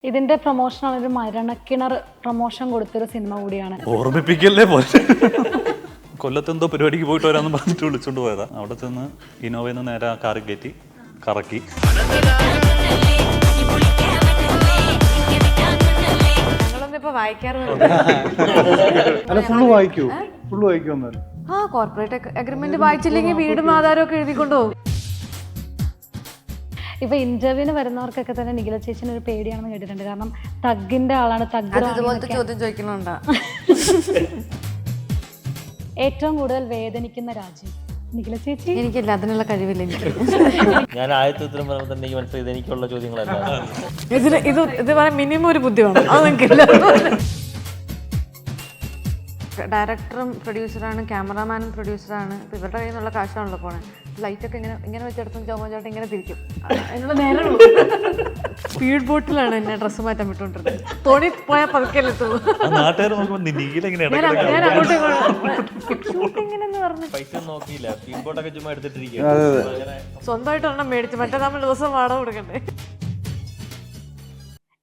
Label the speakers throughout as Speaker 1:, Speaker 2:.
Speaker 1: ഇതിന്റെ പ്രൊമോഷനാണ് ഒരു മരണക്കിണർ പ്രൊമോഷൻ കൊടുത്തൊരു സിനിമ കൂടിയാണ്.
Speaker 2: ഓർമ്മിപ്പിക്കല്ലേ പോലെ കൊല്ലത്തെന്തോ പരിപാടിക്ക് പോയിട്ട് വരാമെന്ന് പറഞ്ഞിട്ട് വിളിച്ചോണ്ട് പോയതാ. അവിടെ ചെന്ന് ഇന്നോവയിൽ നിന്ന് നേരെ കാറി കയറ്റി കറക്കി.
Speaker 3: കോർപ്പറേറ്റ് അഗ്രിമെന്റ് വായിച്ചില്ലെങ്കിൽ വീടും ആധാരവും ഒക്കെ എഴുതിക്കൊണ്ടു പോകും.
Speaker 1: ഇപ്പൊ ഇന്റർവ്യൂവിന് വരുന്നവർക്കൊക്കെ തന്നെ നിഖില ചേച്ചിന് ഒരു പേടിയാണെന്ന് കേട്ടിട്ടുണ്ട്. കാരണം തഗ്ഗിന്റെ ആളാണ്.
Speaker 3: ഇതുപോലത്തെ ചോദ്യം ചോദിക്കണുണ്ടോ?
Speaker 1: ഏറ്റവും കൂടുതൽ വേദനിക്കുന്ന രാജ്യം നിഖില ചേച്ചി?
Speaker 3: എനിക്കില്ല, അതിനുള്ള കഴിവില്ല എനിക്ക്.
Speaker 4: ഞാൻ ആദ്യത്തെ ഉത്തരം പറയുമ്പോൾ തന്നെ എനിക്ക് മനസ്സിലായത് എനിക്കുള്ള ചോദ്യങ്ങളല്ല.
Speaker 3: ഇത് പറയാൻ മിനിമം ഒരു ബുദ്ധി വേണം. അത് നിങ്ങൾക്കില്ല. ഡയറക്ടറും പ്രൊഡ്യൂസറാണ്, ക്യാമറാമാനും പ്രൊഡ്യൂസറാണ്. ഇപ്പം ഇവരുടെ കയ്യിൽ നിന്നുള്ള കാശാണല്ലോ പോണേ. ലൈറ്റൊക്കെ ഇങ്ങനെ വെച്ചെടുത്തും ചോമചോട്ടം ഇങ്ങനെ തിരിക്കും. അതിനുള്ള നേരം സ്പീഡ് ബോട്ടിലാണ് എന്നെ ഡ്രസ്സ് മാറ്റാൻ വിട്ടുകൊണ്ടിരുന്നത്. തോണി പോയാൽ പതുക്കെത്തുള്ളൂ.
Speaker 4: പൈസ നോക്കിയില്ല, സ്പീഡ് ബോട്ടൊക്കെ ചുമ്മാ എടുത്തിട്ടിരിക്കും.
Speaker 3: സ്വന്തമായിട്ട് ഒരെണ്ണം മേടിച്ചു, മറ്റേ നമ്മൾ ദിവസം വാടക കൊടുക്കണ്ടേ.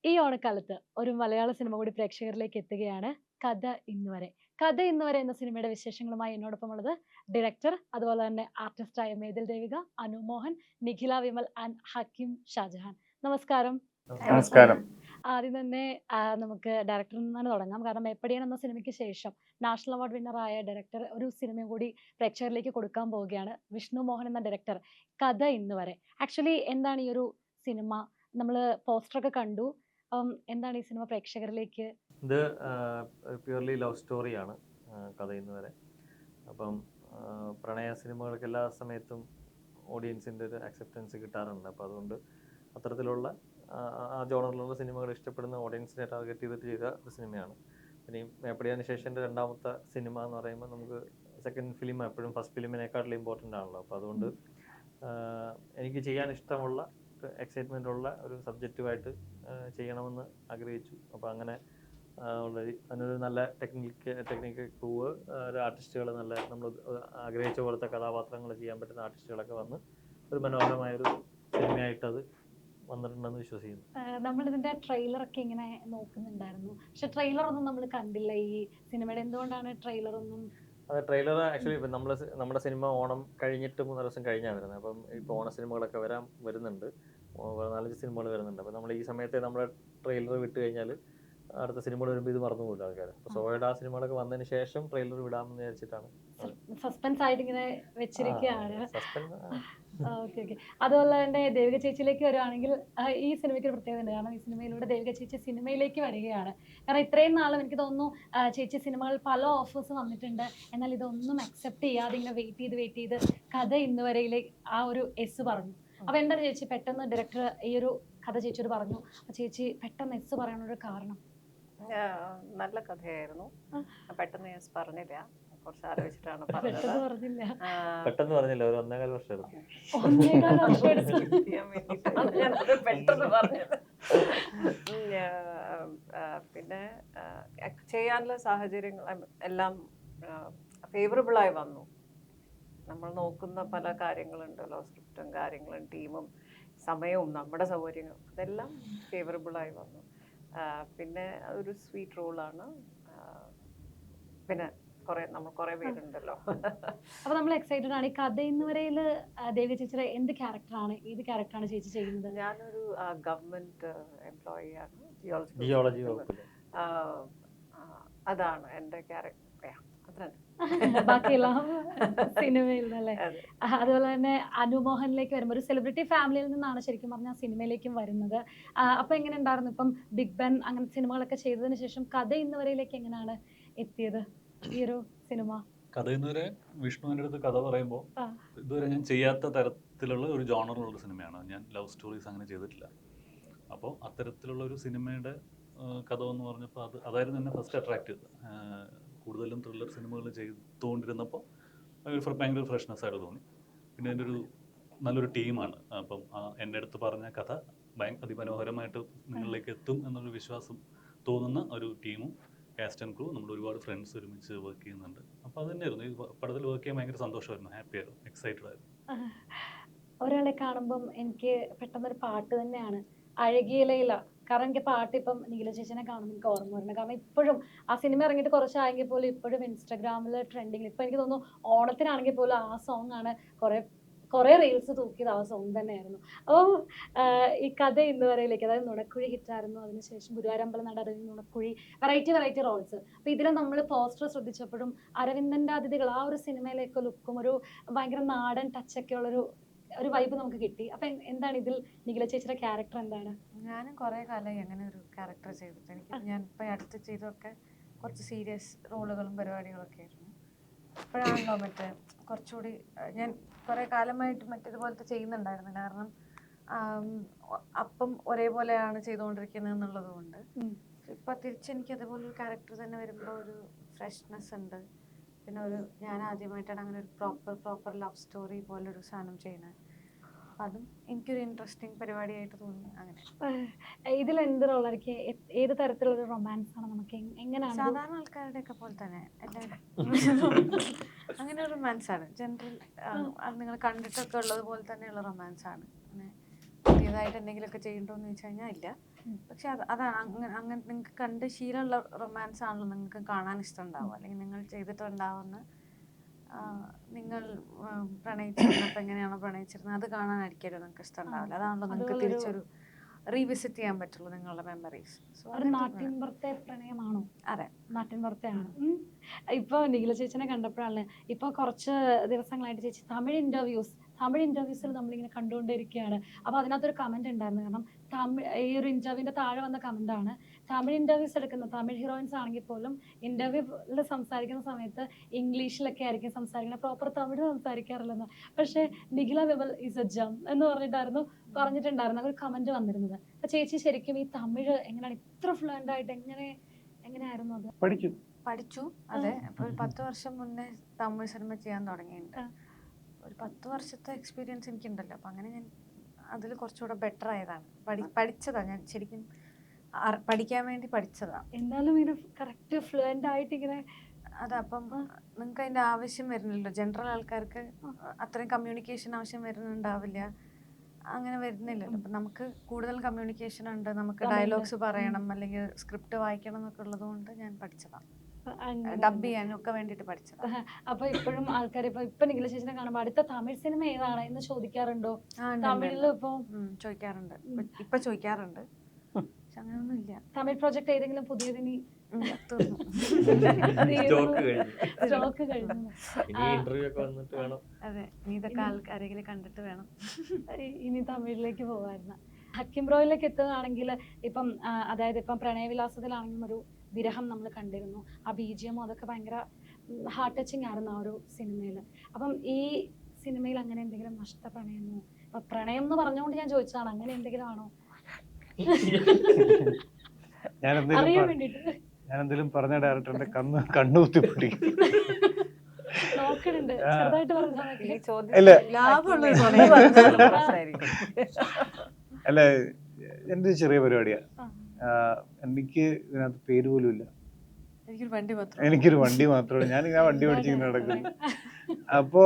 Speaker 1: ഈ ഓണക്കാലത്ത് ഒരു മലയാള സിനിമ കൂടി പ്രേക്ഷകരിലേക്ക് എത്തുകയാണ്, കഥ ഇന്നുവരെ. കഥ ഇന്നുവരെ എന്ന സിനിമയുടെ വിശേഷങ്ങളുമായി എന്നോടൊപ്പം ഉള്ളത് ഡയറക്ടർ, അതുപോലെ തന്നെ ആർട്ടിസ്റ്റായ മേതിൽ ദേവിക, അനു മോഹൻ, നിഖില വിമൽ ആൻഡ് ഹക്കീം ഷാജഹാൻ. നമസ്കാരം.
Speaker 5: നമസ്കാരം.
Speaker 1: ആദ്യം തന്നെ നമുക്ക് ഡയറക്ടറിൽ നിന്നാണ് തുടങ്ങാം. കാരണം എപ്പടിയാണ് എന്ന സിനിമയ്ക്ക് ശേഷം നാഷണൽ അവാർഡ് വിന്നറായ ഡയറക്ടർ ഒരു സിനിമയും കൂടി പ്രേക്ഷകരിലേക്ക് കൊടുക്കാൻ പോവുകയാണ്. വിഷ്ണു മോഹൻ എന്ന ഡയറക്ടർ. കഥ ഇന്നുവരെ. ആക്ച്വലി എന്താണ് ഈ ഒരു സിനിമ? നമ്മൾ പോസ്റ്ററൊക്കെ കണ്ടു. എന്താണ് ഈ സിനിമ പ്രേക്ഷകരിലേക്ക്?
Speaker 4: ഇത് പ്യൂർലി ലവ് സ്റ്റോറിയാണ് കഥ ഇന്നുവരെ. അപ്പം പ്രണയ സിനിമകൾക്ക് എല്ലാ സമയത്തും ഓഡിയൻസിൻ്റെ ഒരു അക്സെപ്റ്റൻസ് കിട്ടാറുണ്ട്. അപ്പോൾ അതുകൊണ്ട് അത്തരത്തിലുള്ള ആ ജോണറിലുള്ള സിനിമകൾ ഇഷ്ടപ്പെടുന്ന ഓഡിയൻസിനെ ടാർഗറ്റ് ചെയ്തിട്ട് ചെയ്ത ഒരു സിനിമയാണ്. പിന്നെ ഈ മേപ്പടിയാന് ശേഷൻ്റെ രണ്ടാമത്തെ സിനിമ എന്ന് പറയുമ്പോൾ നമുക്ക് സെക്കൻഡ് ഫിലിം എപ്പോഴും ഫസ്റ്റ് ഫിലിമിനെക്കാട്ടിലും ഇമ്പോർട്ടൻ്റ് ആണല്ലോ. അപ്പോൾ അതുകൊണ്ട് എനിക്ക് ചെയ്യാൻ ഇഷ്ടമുള്ള എക്സൈറ്റ്മെൻ്റ് ഉള്ള ഒരു സബ്ജക്റ്റുമായിട്ട് ചെയ്യണമെന്ന് ആഗ്രഹിച്ചു. അപ്പോൾ അങ്ങനെ അതിനൊരു നല്ല ടെക്നിക്കൽ ക്രൂവ്, ഒരു ആർട്ടിസ്റ്റുകൾ, നല്ല നമ്മൾ ആഗ്രഹിച്ച പോലത്തെ കഥാപാത്രങ്ങൾ ചെയ്യാൻ പറ്റുന്ന ആർട്ടിസ്റ്റുകളൊക്കെ വന്ന് ഒരു മനോഹരമായൊരു സിനിമയായിട്ടത് വന്നിട്ടുണ്ടെന്ന് വിശ്വസിക്കുന്നു.
Speaker 1: നമ്മളിതിന്റെ ട്രെയിലറൊക്കെ ഇങ്ങനെ നോക്കുന്നുണ്ടായിരുന്നു, പക്ഷെ ട്രെയിലറൊന്നും നമ്മൾ കണ്ടില്ല ഈ സിനിമയുടെ. എന്തുകൊണ്ടാണ് ട്രെയിലറൊന്നും?
Speaker 4: അതെ, ട്രെയിലർ ആക്ച്വലി ഇപ്പം നമ്മുടെ സിനിമ ഓണം കഴിഞ്ഞിട്ട് 3 ദിവസം കഴിഞ്ഞാണ് വരുന്നത്. അപ്പം ഇപ്പോൾ ഓണ സിനിമകളൊക്കെ വരുന്നുണ്ട്, 4-5 സിനിമകൾ വരുന്നുണ്ട്. അപ്പം നമ്മൾ ഈ സമയത്തെ നമ്മുടെ ട്രെയിലർ വിട്ട് കഴിഞ്ഞാൽ അടുത്ത സിനിമകൾ വരുമ്പോൾ ഇത് മറന്നു പോകില്ല ആൾക്കാർ. അപ്പോൾ സോയുടെ ആ സിനിമകളൊക്കെ വന്നതിന് ശേഷം ട്രെയിലർ വിടാമെന്ന് വിചാരിച്ചിട്ടാണ്.
Speaker 1: സസ്പെൻസ് ആയിട്ട് ഇങ്ങനെ വെച്ചിരിക്കുകയാണ്. ഓക്കെ. അതുപോലെ തന്നെ ദേവിക ചേച്ചിയിലേക്ക് വരുവാണെങ്കിൽ ഈ സിനിമയ്ക്ക് ഒരു പ്രത്യേകത ഉണ്ട്. കാരണം ഈ സിനിമയിലൂടെ ദേവിക ചേച്ചി സിനിമയിലേക്ക് വരികയാണ്. കാരണം ഇത്രയും നാളും എനിക്ക് തോന്നുന്നു ചേച്ചി സിനിമകൾ പല ഓഫേഴ്സ് വന്നിട്ടുണ്ട്, എന്നാൽ ഇതൊന്നും അക്സെപ്റ്റ് ചെയ്യാതെ ഇങ്ങനെ വെയിറ്റ് ചെയ്ത് കഥ ഇന്നുവരെയിലെ ആ ഒരു എസ് പറഞ്ഞു. അപ്പോൾ എന്താണ് ചേച്ചി പെട്ടെന്ന് ഡയറക്ടർ ഈ ഒരു കഥ ചേച്ചിയോട് പറഞ്ഞു, ചേച്ചി പെട്ടെന്ന് എസ് പറയാനൊരു കാരണം?
Speaker 6: നല്ല കഥയായിരുന്നു. പെട്ടെന്ന് ഞാൻ പറഞ്ഞില്ല, കുറച്ച് ആലോചിച്ചിട്ടാണ് പറഞ്ഞത്.
Speaker 4: പെട്ടെന്ന് പറഞ്ഞില്ല, ഒരു 1.25 വർഷം
Speaker 6: പെട്ടെന്ന് പറഞ്ഞത്. പിന്നെ ചെയ്യാനുള്ള സാഹചര്യങ്ങൾ എല്ലാം ഫേവറബിളായി വന്നു. നമ്മൾ നോക്കുന്ന പല കാര്യങ്ങളുണ്ടല്ലോ, സ്ക്രിപ്റ്റും കാര്യങ്ങളും ടീമും സമയവും നമ്മുടെ സൗകര്യങ്ങളും, അതെല്ലാം ഫേവറബിളായി വന്നു. പിന്നെ അതൊരു സ്വീറ്റ് റോളാണ്. പിന്നെ നമ്മൾ കുറേ പേരുണ്ടല്ലോ.
Speaker 1: അപ്പോൾ നമ്മൾ എക്സൈറ്റഡ് ആണ്. ഈ കഥ ഇന്നുവരെയിൽ ദേവിക ചേച്ചിയുടെ ഏത് ക്യാരക്ടറാണ് ചേച്ചി ചെയ്യുന്നത്?
Speaker 6: ഞാനൊരു ഗവൺമെന്റ് എംപ്ലോയി ആണ്,
Speaker 4: ജിയോളജി.
Speaker 6: അതാണ് എൻ്റെ ക്യാരക്ടർ.
Speaker 1: ബാക്കിയെല്ലാം സിനിമയിൽ നിന്നല്ലേ? അതുപോലെ തന്നെ അനുമോഹനിലേക്ക് വരുമ്പോൾ ഒരു സെലിബ്രിറ്റി ഫാമിലിയിൽ നിന്നാണ് ശരിക്കും പറഞ്ഞാൽ സിനിമയിലേക്കും വരുന്നത്. അപ്പൊ എങ്ങനെ ഉണ്ടായിരുന്നു? ഇപ്പം ബിഗ് ബാൻ അങ്ങനെ സിനിമകളൊക്കെ ചെയ്തതിന് ശേഷം കഥ ഇന്നുവരെയിലേക്ക് എങ്ങനെയാണ് എത്തിയത് ഈ ഒരു സിനിമ?
Speaker 2: കഥ ഇന്നുവരെ വിഷ്ണുവിൻ്റെ അടുത്ത് കഥ പറയുമ്പോൾ ഇതുവരെ ഞാൻ ചെയ്യാത്ത തരത്തിലുള്ള ഒരു ജോണറിലുള്ള സിനിമയാണ്. ഞാൻ ലവ് സ്റ്റോറീസ് അങ്ങനെ ചെയ്തിട്ടില്ല. അപ്പോൾ അത്തരത്തിലുള്ള ഒരു സിനിമയുടെ കഥ എന്ന് പറഞ്ഞപ്പോൾ അതായിരുന്നു എന്നെ ഫസ്റ്റ് അട്രാക്ട് ചെയ്തത്. കൂടുതലും ത്രില്ലർ സിനിമകൾ ചെയ്തുകൊണ്ടിരുന്നപ്പോൾ ഭയങ്കര ഫ്രഷ്നെസ് ആയിട്ട് തോന്നി. പിന്നെ എൻ്റെ ഒരു നല്ലൊരു ടീമാണ്. അപ്പം എൻ്റെ അടുത്ത് പറഞ്ഞ കഥ അതിമനോഹരമായിട്ട് നിങ്ങളിലേക്ക് എത്തും എന്നൊരു വിശ്വാസം തോന്നുന്ന ഒരു ടീമും കാസ്റ്റ് ആൻഡ് ക്രൂ, നമ്മൾ ഒരുപാട് ഫ്രണ്ട്സ് ഒരുമിച്ച് വർക്ക് ചെയ്യുന്നുണ്ട്. അപ്പോൾ അത് തന്നെയായിരുന്നു ഈ പടത്തിൽ വർക്ക് ചെയ്യാൻ ഭയങ്കര സന്തോഷമായിരുന്നു, ഹാപ്പിയായിരുന്നു, എക്സൈറ്റഡ് ആയിരുന്നു.
Speaker 1: ഒരാളെ കാണുമ്പം എനിക്ക് പെട്ടെന്നൊരു പാട്ട് തന്നെയാണ്, അഴകിയ ലൈല കാരണം എനിക്ക് പാട്ട് ഇപ്പം നീല ചേച്ചിനെ കാണുമ്പോൾ എനിക്ക് ഓർമ്മ വരുന്നത്. കാരണം ഇപ്പോഴും ആ സിനിമ ഇറങ്ങിയിട്ട് കുറച്ചായെങ്കിൽ പോലും ഇപ്പോഴും ഇൻസ്റ്റാഗ്രാമിൽ ട്രെൻഡിങ്, ഇപ്പം എനിക്ക് തോന്നുന്നു ഓണത്തിനാണെങ്കിൽ പോലും ആ സോങ് ആണ് കുറേ റീൽസ് തൂക്കിയത് ആ സോങ് തന്നെയായിരുന്നു. അപ്പോൾ ഈ കഥ ഇന്ന് വരെയിലേക്ക്, അതായത് നുണക്കുഴി ഹിറ്റായിരുന്നു, അതിനുശേഷം ഗുരുവായൂരമ്പലം നട, നുണക്കുഴി, വെറൈറ്റി റോൾസ്. അപ്പോൾ ഇതിൽ നമ്മൾ പോസ്റ്റർ ശ്രദ്ധിച്ചപ്പോഴും അരവിന്ദൻ്റെ അതിഥികൾ ആ ഒരു സിനിമയിലേക്ക് ലുക്കും ഒരു ഭയങ്കര നാടൻ ടച്ചൊക്കെ ഉള്ളൊരു വൈബ് നമുക്ക് കിട്ടി. അപ്പം എന്താണ് ഇതിൽ നിഖില ചേച്ചിയുടെ ക്യാരക്ടർ എന്താണ്?
Speaker 3: ഞാനും കുറേ കാലമായി അങ്ങനെ ഒരു ക്യാരക്ടർ ചെയ്തിട്ട്. ഞാൻ ഇപ്പം അടുത്ത് ചെയ്തൊക്കെ കുറച്ച് സീരിയസ് റോളുകളും പരിപാടികളൊക്കെ ആയിരുന്നു. ഇപ്പോഴാണല്ലോ മറ്റേ കുറച്ചുകൂടി ഞാൻ കുറേ കാലമായിട്ട് മറ്റേതുപോലത്തെ ചെയ്യുന്നുണ്ടായിരുന്നു. കാരണം അപ്പം ഒരേപോലെയാണ് ചെയ്തുകൊണ്ടിരിക്കുന്നത് എന്നുള്ളത് കൊണ്ട് ഇപ്പം തിരിച്ചെനിക്ക് അതുപോലെ ഒരു ക്യാരക്ടർ തന്നെ വരുമ്പോൾ ഒരു ഫ്രഷ്നെസ് ഉണ്ട്. പിന്നെ ഞാൻ ആദ്യമായിട്ടാണ് അങ്ങനെ ഒരു പ്രോപ്പർ ലവ് സ്റ്റോറി പോലൊരു സാധനം ചെയ്യുന്നത്. അതും എനിക്കൊരു ഇൻട്രസ്റ്റിംഗ് പരിപാടിയായിട്ട് തോന്നി. അങ്ങനെ
Speaker 1: ഇതിൽ എന്ത് റോളായിരിക്കും, ഏത് തരത്തിലുള്ള റൊമാൻസ് ആണ് നമുക്ക് എങ്ങനെയാണ്?
Speaker 3: സാധാരണ ആൾക്കാരുടെ ഒക്കെ പോലെ തന്നെ അങ്ങനെ ഒരു റൊമാൻസാണ് ജനറൽ. അത് നിങ്ങൾ കണ്ടിട്ടൊക്കെ ഉള്ളത് പോലെ തന്നെയുള്ള റൊമാൻസാണ്. അങ്ങനെ പുതിയതായിട്ട് എന്തെങ്കിലുമൊക്കെ ചെയ്യണ്ടോന്ന് ചോദിച്ചു കഴിഞ്ഞാൽ ഇല്ല. പക്ഷെ അതാണ് അങ്ങനെ നിങ്ങൾക്ക് കണ്ട് ശീലമുള്ള റൊമാൻസ് ആണല്ലോ നിങ്ങൾക്ക് കാണാൻ ഇഷ്ടമുണ്ടാവുക, അല്ലെങ്കിൽ നിങ്ങൾ ചെയ്തിട്ടുണ്ടാവുന്ന നിങ്ങൾ പ്രണയിച്ചിരുന്നപ്പോൾ എങ്ങനെയാണോ പ്രണയിച്ചിരുന്നത് അത് കാണാനായിരിക്കുമല്ലോ നിങ്ങൾക്ക് ഇഷ്ടമുണ്ടാവില്ല. അതാണല്ലോ നിങ്ങൾക്ക് തിരിച്ചൊരു റീവിസിറ്റ് ചെയ്യാൻ പറ്റുള്ളൂ നിങ്ങളുടെ മെമ്മറീസ്.
Speaker 1: നാട്ടിൻപുറത്തെ പ്രണയമാണോ?
Speaker 3: അതെ,
Speaker 1: നാട്ടിൻപുറത്തെയാണ്. ഇപ്പോൾ നിഖില ചേച്ചിനെ കണ്ടപ്പോഴാണ്, ഇപ്പോൾ കുറച്ച് ദിവസങ്ങളായിട്ട് ചേച്ചി തമിഴ് ഇൻ്റർവ്യൂസിൽ നമ്മളിങ്ങനെ കണ്ടുകൊണ്ടിരിക്കുകയാണ്. അപ്പോൾ അതിനകത്തൊരു കമൻറ്റ് ഉണ്ടായിരുന്നു. കാരണം ഈ ഒരു ഇൻ്റർവ്യൂവിൻ്റെ താഴെ വന്ന കമൻറ്റാണ്, തമിഴ് ഇൻ്റർവ്യൂസ് എടുക്കുന്ന തമിഴ് ഹീറോയിൻസ് ആണെങ്കിൽ പോലും ഇൻ്റർവ്യൂവിൽ സംസാരിക്കുന്ന സമയത്ത് ഇംഗ്ലീഷിലൊക്കെ ആയിരിക്കും സംസാരിക്കുന്നത്, പ്രോപ്പർ തമിഴ് സംസാരിക്കാറില്ലെന്ന്. പക്ഷേ നിഖില വിമൽ ഈസ് എ ജം എന്ന് പറഞ്ഞിട്ടുണ്ടായിരുന്നു ഒരു കമൻറ്റ് വന്നിരുന്നത്. അപ്പോൾ ചേച്ചി ശരിക്കും ഈ തമിഴ് എങ്ങനെയാണ് ഇത്ര ഫ്ലുവൻ്റ് ആയിട്ട് എങ്ങനെയായിരുന്നു അത്?
Speaker 3: പഠിച്ചു. അതെ, ഒരു 10 വർഷം മുന്നേ തമിഴ് സിനിമ ചെയ്യാൻ തുടങ്ങിയിട്ടുണ്ട്. ഒരു 10 വർഷത്തെ എക്സ്പീരിയൻസ് എനിക്കുണ്ടല്ലോ. അപ്പം അങ്ങനെ ഞാൻ അതിൽ കുറച്ചുകൂടെ ബെറ്റർ ആയതാണ്. പഠിച്ചതാണ് ഞാൻ ശരിക്കും, പഠിക്കാൻ വേണ്ടി പഠിച്ചതാണ്.
Speaker 1: എന്തായാലും ഇങ്ങനെ കറക്റ്റ് ഫ്ലുവൻ്റ് ആയിട്ട് ഇങ്ങനെ
Speaker 3: അതപ്പം നിങ്ങൾക്ക് അതിൻ്റെ ആവശ്യം വരുന്നില്ലല്ലോ. ജനറൽ ആൾക്കാർക്ക് അത്രയും കമ്മ്യൂണിക്കേഷൻ ആവശ്യം വരുന്നുണ്ടാവില്ല, അങ്ങനെ വരുന്നില്ലല്ലോ. അപ്പം നമുക്ക് കൂടുതൽ കമ്മ്യൂണിക്കേഷൻ ഉണ്ട്, നമുക്ക് ഡയലോഗ്സ് പറയണം അല്ലെങ്കിൽ സ്ക്രിപ്റ്റ് വായിക്കണം എന്നൊക്കെ ഉള്ളത് കൊണ്ട് ഞാൻ പഠിച്ചതാണ്. ഡബ് ചെയ്യാനും ഒക്കെ വേണ്ടിയിട്ട് പഠിച്ചതാണ്.
Speaker 1: അപ്പൊ ഇപ്പോഴും ആൾക്കാർ ഇപ്പൊ നിഖില ചേച്ചിനെ കാണുമ്പോൾ അടുത്ത തമിഴ് സിനിമ ഏതാണ് എന്ന് ചോദിക്കാറുണ്ടോ? തമിഴില് ഇപ്പൊ
Speaker 3: ചോദിക്കാറുണ്ട്, ഇപ്പൊ ചോദിക്കാറുണ്ട്. പക്ഷെ അങ്ങനെയൊന്നും ഇല്ല.
Speaker 1: തമിഴ് പ്രോജക്ട് ഏതെങ്കിലും പുതിയതിനി സ്റ്റോക്ക് കഴിഞ്ഞു?
Speaker 3: അതെ, ഇനി ഇതൊക്കെ ആരെങ്കിലും കണ്ടിട്ട് വേണം
Speaker 1: ഇനി തമിഴിലേക്ക് പോകായിരുന്നു. ഹക്കിം ബ്രോയിലേക്ക് എത്തുകയാണെങ്കിൽ ഇപ്പം അതായത് ഇപ്പം പ്രണയവിലാസത്തിലാണെങ്കിലും ഒരു വിരഹം നമ്മൾ കണ്ടിരുന്നു. ആ BGM അതൊക്കെ ഭയങ്കര ഹാർട്ട് ടച്ചിങ് ആയിരുന്നു ആ ഒരു സിനിമയിൽ. അപ്പം ഈ സിനിമയിൽ അങ്ങനെ എന്തെങ്കിലും നഷ്ടപ്രണയമോ, ഇപ്പൊ പ്രണയം എന്ന് പറഞ്ഞുകൊണ്ട് ഞാൻ ചോദിച്ചതാണ്, അങ്ങനെ എന്തെങ്കിലും ആണോ അറിയാൻ വേണ്ടിട്ട്?
Speaker 5: ഞാൻ എന്തെങ്കിലും പറഞ്ഞ ഡയറക്ടറിന്റെ കണ്ണുകുത്തി പിടിക്കും.
Speaker 1: നോക്കണുണ്ട് ചെറുതായിട്ട് പറഞ്ഞാൽ
Speaker 5: അല്ല, എൻ്റെ ചെറിയ പരിപാടിയാ. എനിക്ക് ഇതിനകത്ത് പേര് പോലും ഇല്ല. എനിക്കൊരു വണ്ടി മാത്രമേ, ഞാൻ വണ്ടി മേടിച്ചിങ്ങനെ നടക്കുന്നു. അപ്പോ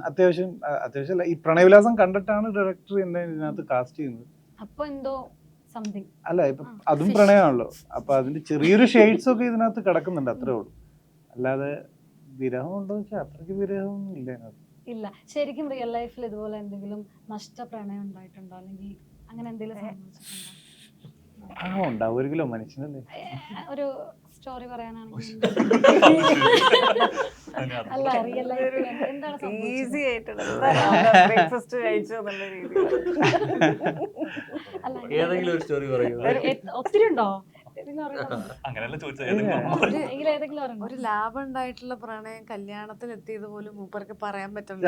Speaker 5: അത്യാവശ്യം അല്ല, ഈ പ്രണയവിലാസം കണ്ടിട്ടാണ് ഡയറക്ടർ എന്നെ ഇതിനകത്ത് കാസ്റ്റ് ചെയ്യുന്നത്.
Speaker 1: അപ്പൊ എന്തോ സംതിങ്
Speaker 5: അല്ല, ഇപ്പൊ അതും പ്രണയമാണല്ലോ. അപ്പൊ അതിന്റെ ചെറിയൊരു ഷെയ്ഡ്സ് ഒക്കെ ഇതിനകത്ത് കിടക്കുന്നുണ്ട്, അത്രേ ഉള്ളൂ. അല്ലാതെ വിരഹം ഉണ്ടോ വെച്ചാൽ അത്രയ്ക്ക് വിരഹമൊന്നും ഇല്ല അതിനകത്ത്.
Speaker 1: ഇല്ല. ശരിക്കും റിയൽ ലൈഫിൽ ഇതുപോലെ എന്തെങ്കിലും നഷ്ടപ്രണയം ഉണ്ടായിട്ടുണ്ടോ, അല്ലെങ്കിൽ അങ്ങനെ എന്തെങ്കിലും സംഭവിച്ചിട്ടുണ്ടോ?
Speaker 5: ഉണ്ടാവുമല്ലോ, മനുഷ്യനല്ലേ.
Speaker 1: ഒരു സ്റ്റോറി പറയാനാണെങ്കിൽ അല്ല, റിയൽ ലൈഫിൽ എന്താണ്
Speaker 6: ഈസി ആയിട്ടുള്ള ബ്രേക്ക്ഫാസ്റ്റ് കഴിച്ചു എന്നുള്ള രീതിയിൽ
Speaker 2: ഏതെങ്കിലും ഒരു സ്റ്റോറി പറയൂ.
Speaker 1: ഒത്തിരി ഉണ്ടോ?
Speaker 2: അങ്ങനെയല്ല ചോദിച്ചത്.
Speaker 3: ഒരു ലാഭം ഉണ്ടായിട്ടുള്ള പ്രണയം കല്യാണത്തിൽ എത്തിയത് പോലും മൂപ്പർക്ക് പറയാൻ പറ്റില്ല.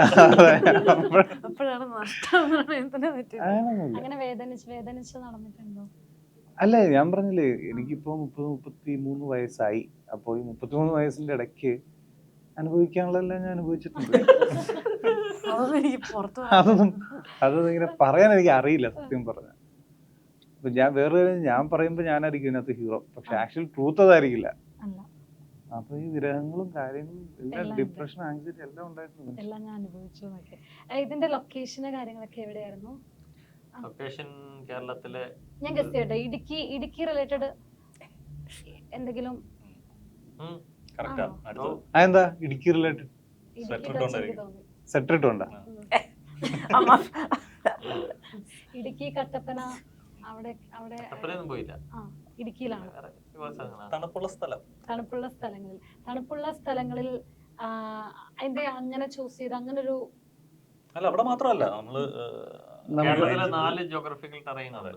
Speaker 3: അപ്പോഴാണ് നഷ്ടം പ്രണയത്തിനെ പറ്റി
Speaker 1: അങ്ങനെ വേദനിച്ച് നടന്നിട്ടുണ്ടോ?
Speaker 5: അല്ല, ഞാൻ പറഞ്ഞില്ലേ, എനിക്കിപ്പോ 33 വയസ്സായി. അപ്പോൾ ഈ 33 വയസ്സിന്റെ ഇടയ്ക്ക് അനുഭവിക്കാനുള്ളതെല്ലാം ഞാൻ അനുഭവിച്ചിട്ടുണ്ട്. അതൊന്നും ഇങ്ങനെ പറയാൻ എനിക്ക് അറിയില്ല, സത്യം പറഞ്ഞ. അപ്പൊ ഞാൻ പറയുമ്പോ ഞാനായിരിക്കും ഇതിനകത്ത് ഹീറോ, പക്ഷെ ആക്ച്വൽ ട്രൂത്ത് അതായിരിക്കില്ല. അപ്പൊ ഈ വിരഹങ്ങളും കാര്യങ്ങളും എല്ലാം, ഡിപ്രഷൻ, ആങ്സൈറ്റി എല്ലാം ഉണ്ടായിട്ടുണ്ട്.
Speaker 1: എല്ലാം ഞാൻ അനുഭവിച്ചു. ഇതിന്റെ ലൊക്കേഷന് കാര്യങ്ങളൊക്കെ എവിടെയായിരുന്നു?
Speaker 4: ലൊക്കേഷൻ കേരളത്തിലെ
Speaker 1: ഞാൻ ഗസ്റ്റ് ചെയ്യട്ടെ, ഇടുക്കി റിലേറ്റഡ് എന്തെങ്കിലും?
Speaker 2: കറക്റ്റാ.
Speaker 4: ഓ,
Speaker 2: അടുത്തത്
Speaker 5: അതെന്താ Idukki related?
Speaker 1: Idukki
Speaker 2: Sweater
Speaker 1: touch എനിക്ക്
Speaker 2: ഇട്ടോണ്ടായിരിക്കും.
Speaker 1: തോന്നി.
Speaker 5: സെറ്റർ ഇട്ടുണ്ടാ?
Speaker 6: അമ്മ
Speaker 1: ഇടുക്കി കട്ടപ്പന അവിടെ അവിടെ
Speaker 4: അത്രയൊന്നും പോയില്ല.
Speaker 1: ആ ഇടുക്കിയിലാണ്.
Speaker 4: വേറെ ഒരുപാട് സ്ഥലങ്ങളാണ്.
Speaker 2: തണുപ്പുള്ള സ്ഥലം.
Speaker 1: തണുപ്പുള്ള സ്ഥലങ്ങളിൽ അതിന്റെ അങ്ങനെ ചൂസ് ചെയ്ത് അങ്ങനെ ഒരു
Speaker 2: അല്ല അവിടെ മാത്രമല്ല നമ്മള്
Speaker 4: കേരളത്തിലെ 4 ജോഗ്രഫിക്കൽ ടെറൈൻ ഉണ്ട്.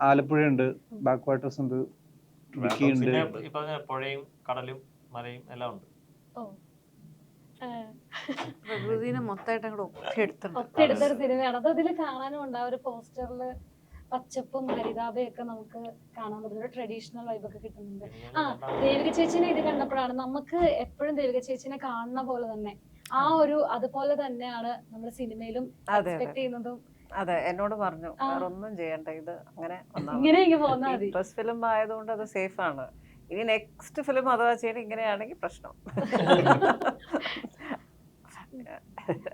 Speaker 5: ആലപ്പുഴയുണ്ട്, ബാക്ക് വാട്ടേഴ്സ് ഉണ്ട്, ഇടുക്കി ഉണ്ട്.
Speaker 4: പിന്നെ ഈ പറഞ്ഞ പുഴയും കടലും മലയും എല്ലാം ഉണ്ട്.
Speaker 1: ഓ
Speaker 3: പ്രകൃതിനെ മൊത്തമായിട്ട് അങ്ങോട്ട് ഒപ്പിയെടുത്തിട്ടുണ്ട്.
Speaker 1: ഒത്തെടുത്തൊരു സിനിമയാണ്. അത് അതിൽ കാണാനും ഉണ്ട്. ആ ഒരു പോസ്റ്ററില് പച്ചപ്പും ഹരിതാപയും ഒക്കെ നമുക്ക് കാണാൻ പറ്റും. ഒരു ട്രഡീഷണൽ വൈബൊക്കെ കിട്ടുന്നുണ്ട്. ആ ദേവിക ചേച്ചിനെ ഇത് കണ്ടപ്പോഴാണ് നമുക്ക് എപ്പോഴും ദേവിക ചേച്ചിനെ കാണുന്ന പോലെ തന്നെ ആ ഒരു അതുപോലെ തന്നെയാണ് നമ്മൾ സിനിമയിലും
Speaker 6: അതെ
Speaker 1: എക്സ്പെക്ട് ചെയ്യുന്നതും.
Speaker 6: അതെ എന്നോട് പറഞ്ഞു വേറെ ഒന്നും ചെയ്യണ്ട, ഇത് അങ്ങനെ
Speaker 1: ഇങ്ങനെ ഇങ്ങനെ പോന്നാ മതി.
Speaker 6: ഫസ്റ്റ് ഫിലിം ആയതുകൊണ്ട് അത് സേഫ് ആണ്. ഇനി നെക്സ്റ്റ് ഫിലിം അഥവാ ചെയ്യണം ഇങ്ങനെയാണെങ്കിൽ പ്രശ്നം.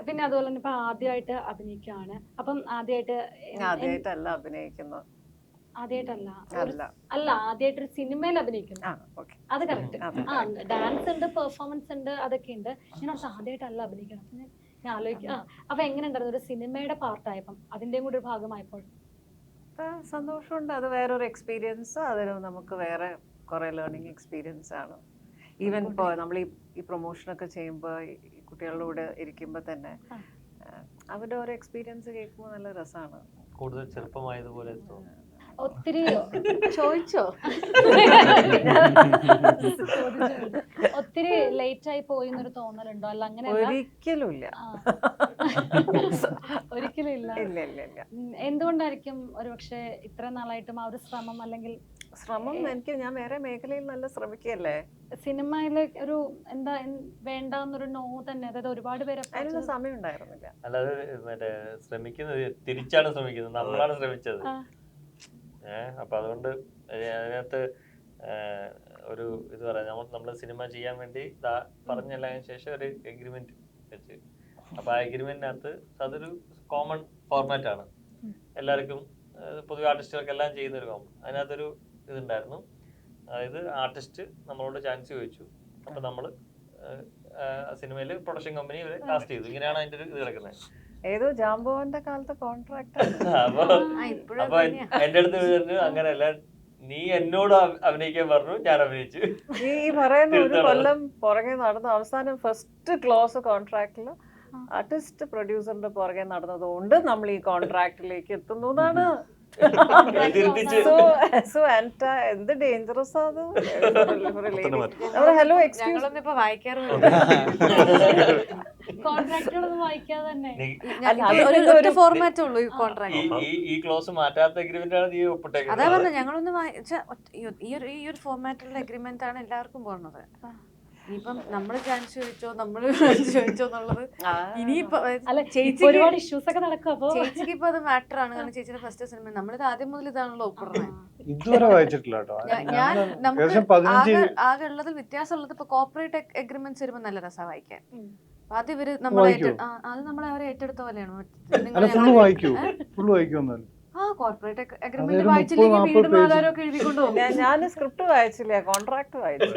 Speaker 1: പിന്നെ അതുപോലെ തന്നെ ഇപ്പൊ ആദ്യമായിട്ട് അഭിനയിക്കുകയാണ്. അപ്പം
Speaker 6: ആദ്യമായിട്ടല്ല അഭിനയിക്കുന്നത്.
Speaker 1: ആദ്യമായിട്ടല്ല
Speaker 6: അല്ല
Speaker 1: അല്ല ആദ്യമായിട്ടൊരു സിനിമയിൽ അഭിനയിക്കുന്നു.
Speaker 6: ഓക്കെ
Speaker 1: അത് കറക്റ്റ്.
Speaker 6: അതെ.
Speaker 1: ആ ഡാൻസ് ഉണ്ട്, പെർഫോമൻസ് ഉണ്ട്, അതൊക്കെ ഉണ്ട്. ഞാൻ ഓർത്ത് ആദ്യമായിട്ടല്ല അഭിനയിക്കണം. അപ്പൊ ഞാൻ ആലോചിക്കും അപ്പൊ എങ്ങനെ ഉണ്ടായിരുന്നു ഒരു സിനിമയുടെ പാർട്ടായപ്പം അതിന്റെയും കൂടി ഒരു ഭാഗമായപ്പോൾ?
Speaker 6: സന്തോഷമുണ്ട്. അത് വേറൊരു എക്സ്പീരിയൻസ്. അതിന് നമുക്ക് വേറെ കുറെ ലേണിംഗ് എക്സ്പീരിയൻസ് ആണ്. ഈവൻ ഇപ്പോൾ നമ്മൾ ഈ പ്രൊമോഷനൊക്കെ ചെയ്യുമ്പോൾ ഈ കുട്ടികളുടെ കൂടെ ഇരിക്കുമ്പോൾ തന്നെ അവരുടെ ഓരോ എക്സ്പീരിയൻസ് കേൾക്കുമ്പോൾ നല്ല രസമാണ്.
Speaker 4: കൂടുതൽ ചെറുപ്പമായതുപോലെ തോന്നുന്നു.
Speaker 1: ഒത്തിരി
Speaker 3: ചോദിച്ചോ?
Speaker 1: ഒത്തിരി ലേറ്റ് ആയി പോയി എന്നൊരു തോന്നലുണ്ടോ? അല്ല അങ്ങനെ
Speaker 6: ഒരിക്കലും ഇല്ല.
Speaker 1: ഒരിക്കലും ഇല്ല.
Speaker 6: ഇല്ല ഇല്ല ഇല്ല.
Speaker 1: എന്തുകൊണ്ടായിരിക്കും ഒരുപക്ഷെ ഇത്ര നാളായിട്ടും ആ ഒരു ശ്രമം? അല്ലെങ്കിൽ
Speaker 6: ശ്രമം ഞാൻ വേറെ മേഖലയിൽ നല്ല ശ്രമിക്കല്ലേ.
Speaker 1: സിനിമയിലെ ഒരു എന്താ വേണ്ട എന്നൊരു നോ തന്നെ, അതായത് ഒരുപാട് പേര്
Speaker 6: അതിനുള്ള സമയം ഉണ്ടായിരുന്നില്ല.
Speaker 4: അല്ലാതെ മറ്റേ ശ്രമിക്കുന്നത് തിരിച്ചാണ് ശ്രമിക്കുന്നത്, നമ്മളാണ് ശ്രമിച്ചത്. അപ്പൊ അതുകൊണ്ട് അതിനകത്ത് ഒരു ഇത് പറയാം, നമ്മൾ സിനിമ ചെയ്യാൻ വേണ്ടി പറഞ്ഞതിന് ശേഷം ഒരു എഗ്രിമെന്റ് വെച്ച്. അപ്പൊ ആ എഗ്രിമെന്റിനകത്ത് അതൊരു കോമൺ ഫോർമാറ്റ് ആണ്, എല്ലാവർക്കും പൊതുവെ ആർട്ടിസ്റ്റുകൾക്കെല്ലാം ചെയ്യുന്ന ഒരു കോമൺ. അതിനകത്തൊരു ഇതുണ്ടായിരുന്നു. അതായത് ആർട്ടിസ്റ്റ് നമ്മളോട് ചാൻസ് ചോദിച്ചു, അപ്പൊ നമ്മള് സിനിമയില് പ്രൊഡക്ഷൻ കമ്പനി ഇവരെ കാസ്റ്റ് ചെയ്തു. ഇങ്ങനെയാണ് അതിന്റെ ഒരു ഇത് കിടക്കുന്നത്.
Speaker 6: ഏതോ ജാംബോന്റെ കാലത്തെ കോൺട്രാക്ട്.
Speaker 4: അപ്പൊ എന്റെ അടുത്ത് പറഞ്ഞു അങ്ങനെയല്ല, നീ എന്നോട് അഭിനയിക്കാൻ പറഞ്ഞു, ഞാൻ അഭിനയിച്ചു.
Speaker 6: ഈ പറയുന്ന ഒരു കൊല്ലം പുറകെ നടന്ന അവസാനം ഫസ്റ്റ് ക്ലോസ് കോൺട്രാക്റ്റില് ആർട്ടിസ്റ്റ് പ്രൊഡ്യൂസറിന്റെ പുറകെ നടന്നതുകൊണ്ട് നമ്മൾ ഈ കോൺട്രാക്റ്റിലേക്ക് എത്തുന്നു എന്നാണ്. എന്ത് ഡേഞ്ചറസ് അത്. ഹലോ എക്സ്ക്യൂസ്
Speaker 3: ഇപ്പൊ വായിക്കാറുണ്ട്.
Speaker 1: കോൺട്രാക്റ്റുകളൊന്നും വായിക്കാതെ തന്നെ
Speaker 3: ഒരു ഫോർമാറ്റേ ഉള്ളൂ ഈ കോൺട്രാക്ട്.
Speaker 4: ഈ ക്ലോസ് മാറ്റാത്ത അഗ്രിമെന്റ് ആണ് നീ ഒപ്പിട്ടേക്കുന്നത്.
Speaker 3: അതാ പറഞ്ഞ ഞങ്ങളൊന്ന് ഈ ഒരു ഫോർമാറ്റിലുള്ള അഗ്രിമെന്റ് ആണ് എല്ലാവർക്കും പോകുന്നത്. ഇനിയിപ്പം നമ്മള് ചാൻസ് ചോദിച്ചോ എന്നുള്ളത് ഇനിയിപ്പോ
Speaker 1: ഒരുപാട് ഇഷ്യൂസ് ഒക്കെ നടക്കും. അപ്പൊ
Speaker 3: ചേച്ചിക്ക് ഇപ്പൊ അത് മാറ്റർ ആണ്. കാരണം ചേച്ചിയുടെ ഫസ്റ്റ് സിനിമ നമ്മളിത് ആദ്യം മുതൽ ഇതാണല്ലോ ഒപ്പിടുന്നത്.
Speaker 5: ഇതുവരെ വായിച്ചിട്ടില്ല കേട്ടോ.
Speaker 3: ഞാൻ നമുക്ക് ആകെ ഉള്ളതിൽ വ്യത്യാസം ഉള്ളത് ഇപ്പൊ കോർപ്പറേറ്റ് എഗ്രിമെന്റ്സ് വരുമ്പോ നല്ല രസമാണ് വായിക്കാൻ. അത് ഇവര് നമ്മളെ അവരെ ഏറ്റെടുത്ത പോലെയാണ്.
Speaker 5: ഫുള്ള് വായിക്കുമെന്നല്ല.
Speaker 3: ആ കോർപ്പറേറ്റ് അഗ്രിമെന്റ് വായിച്ചില്ലെങ്കിൽ വീടും ആധാരം ഒക്കെ എഴുതിക്കൊണ്ടു പോകും.
Speaker 6: ഞാൻ സ്ക്രിപ്റ്റ് വായിച്ചില്ല, കോൺട്രാക്ട് വായിച്ചു.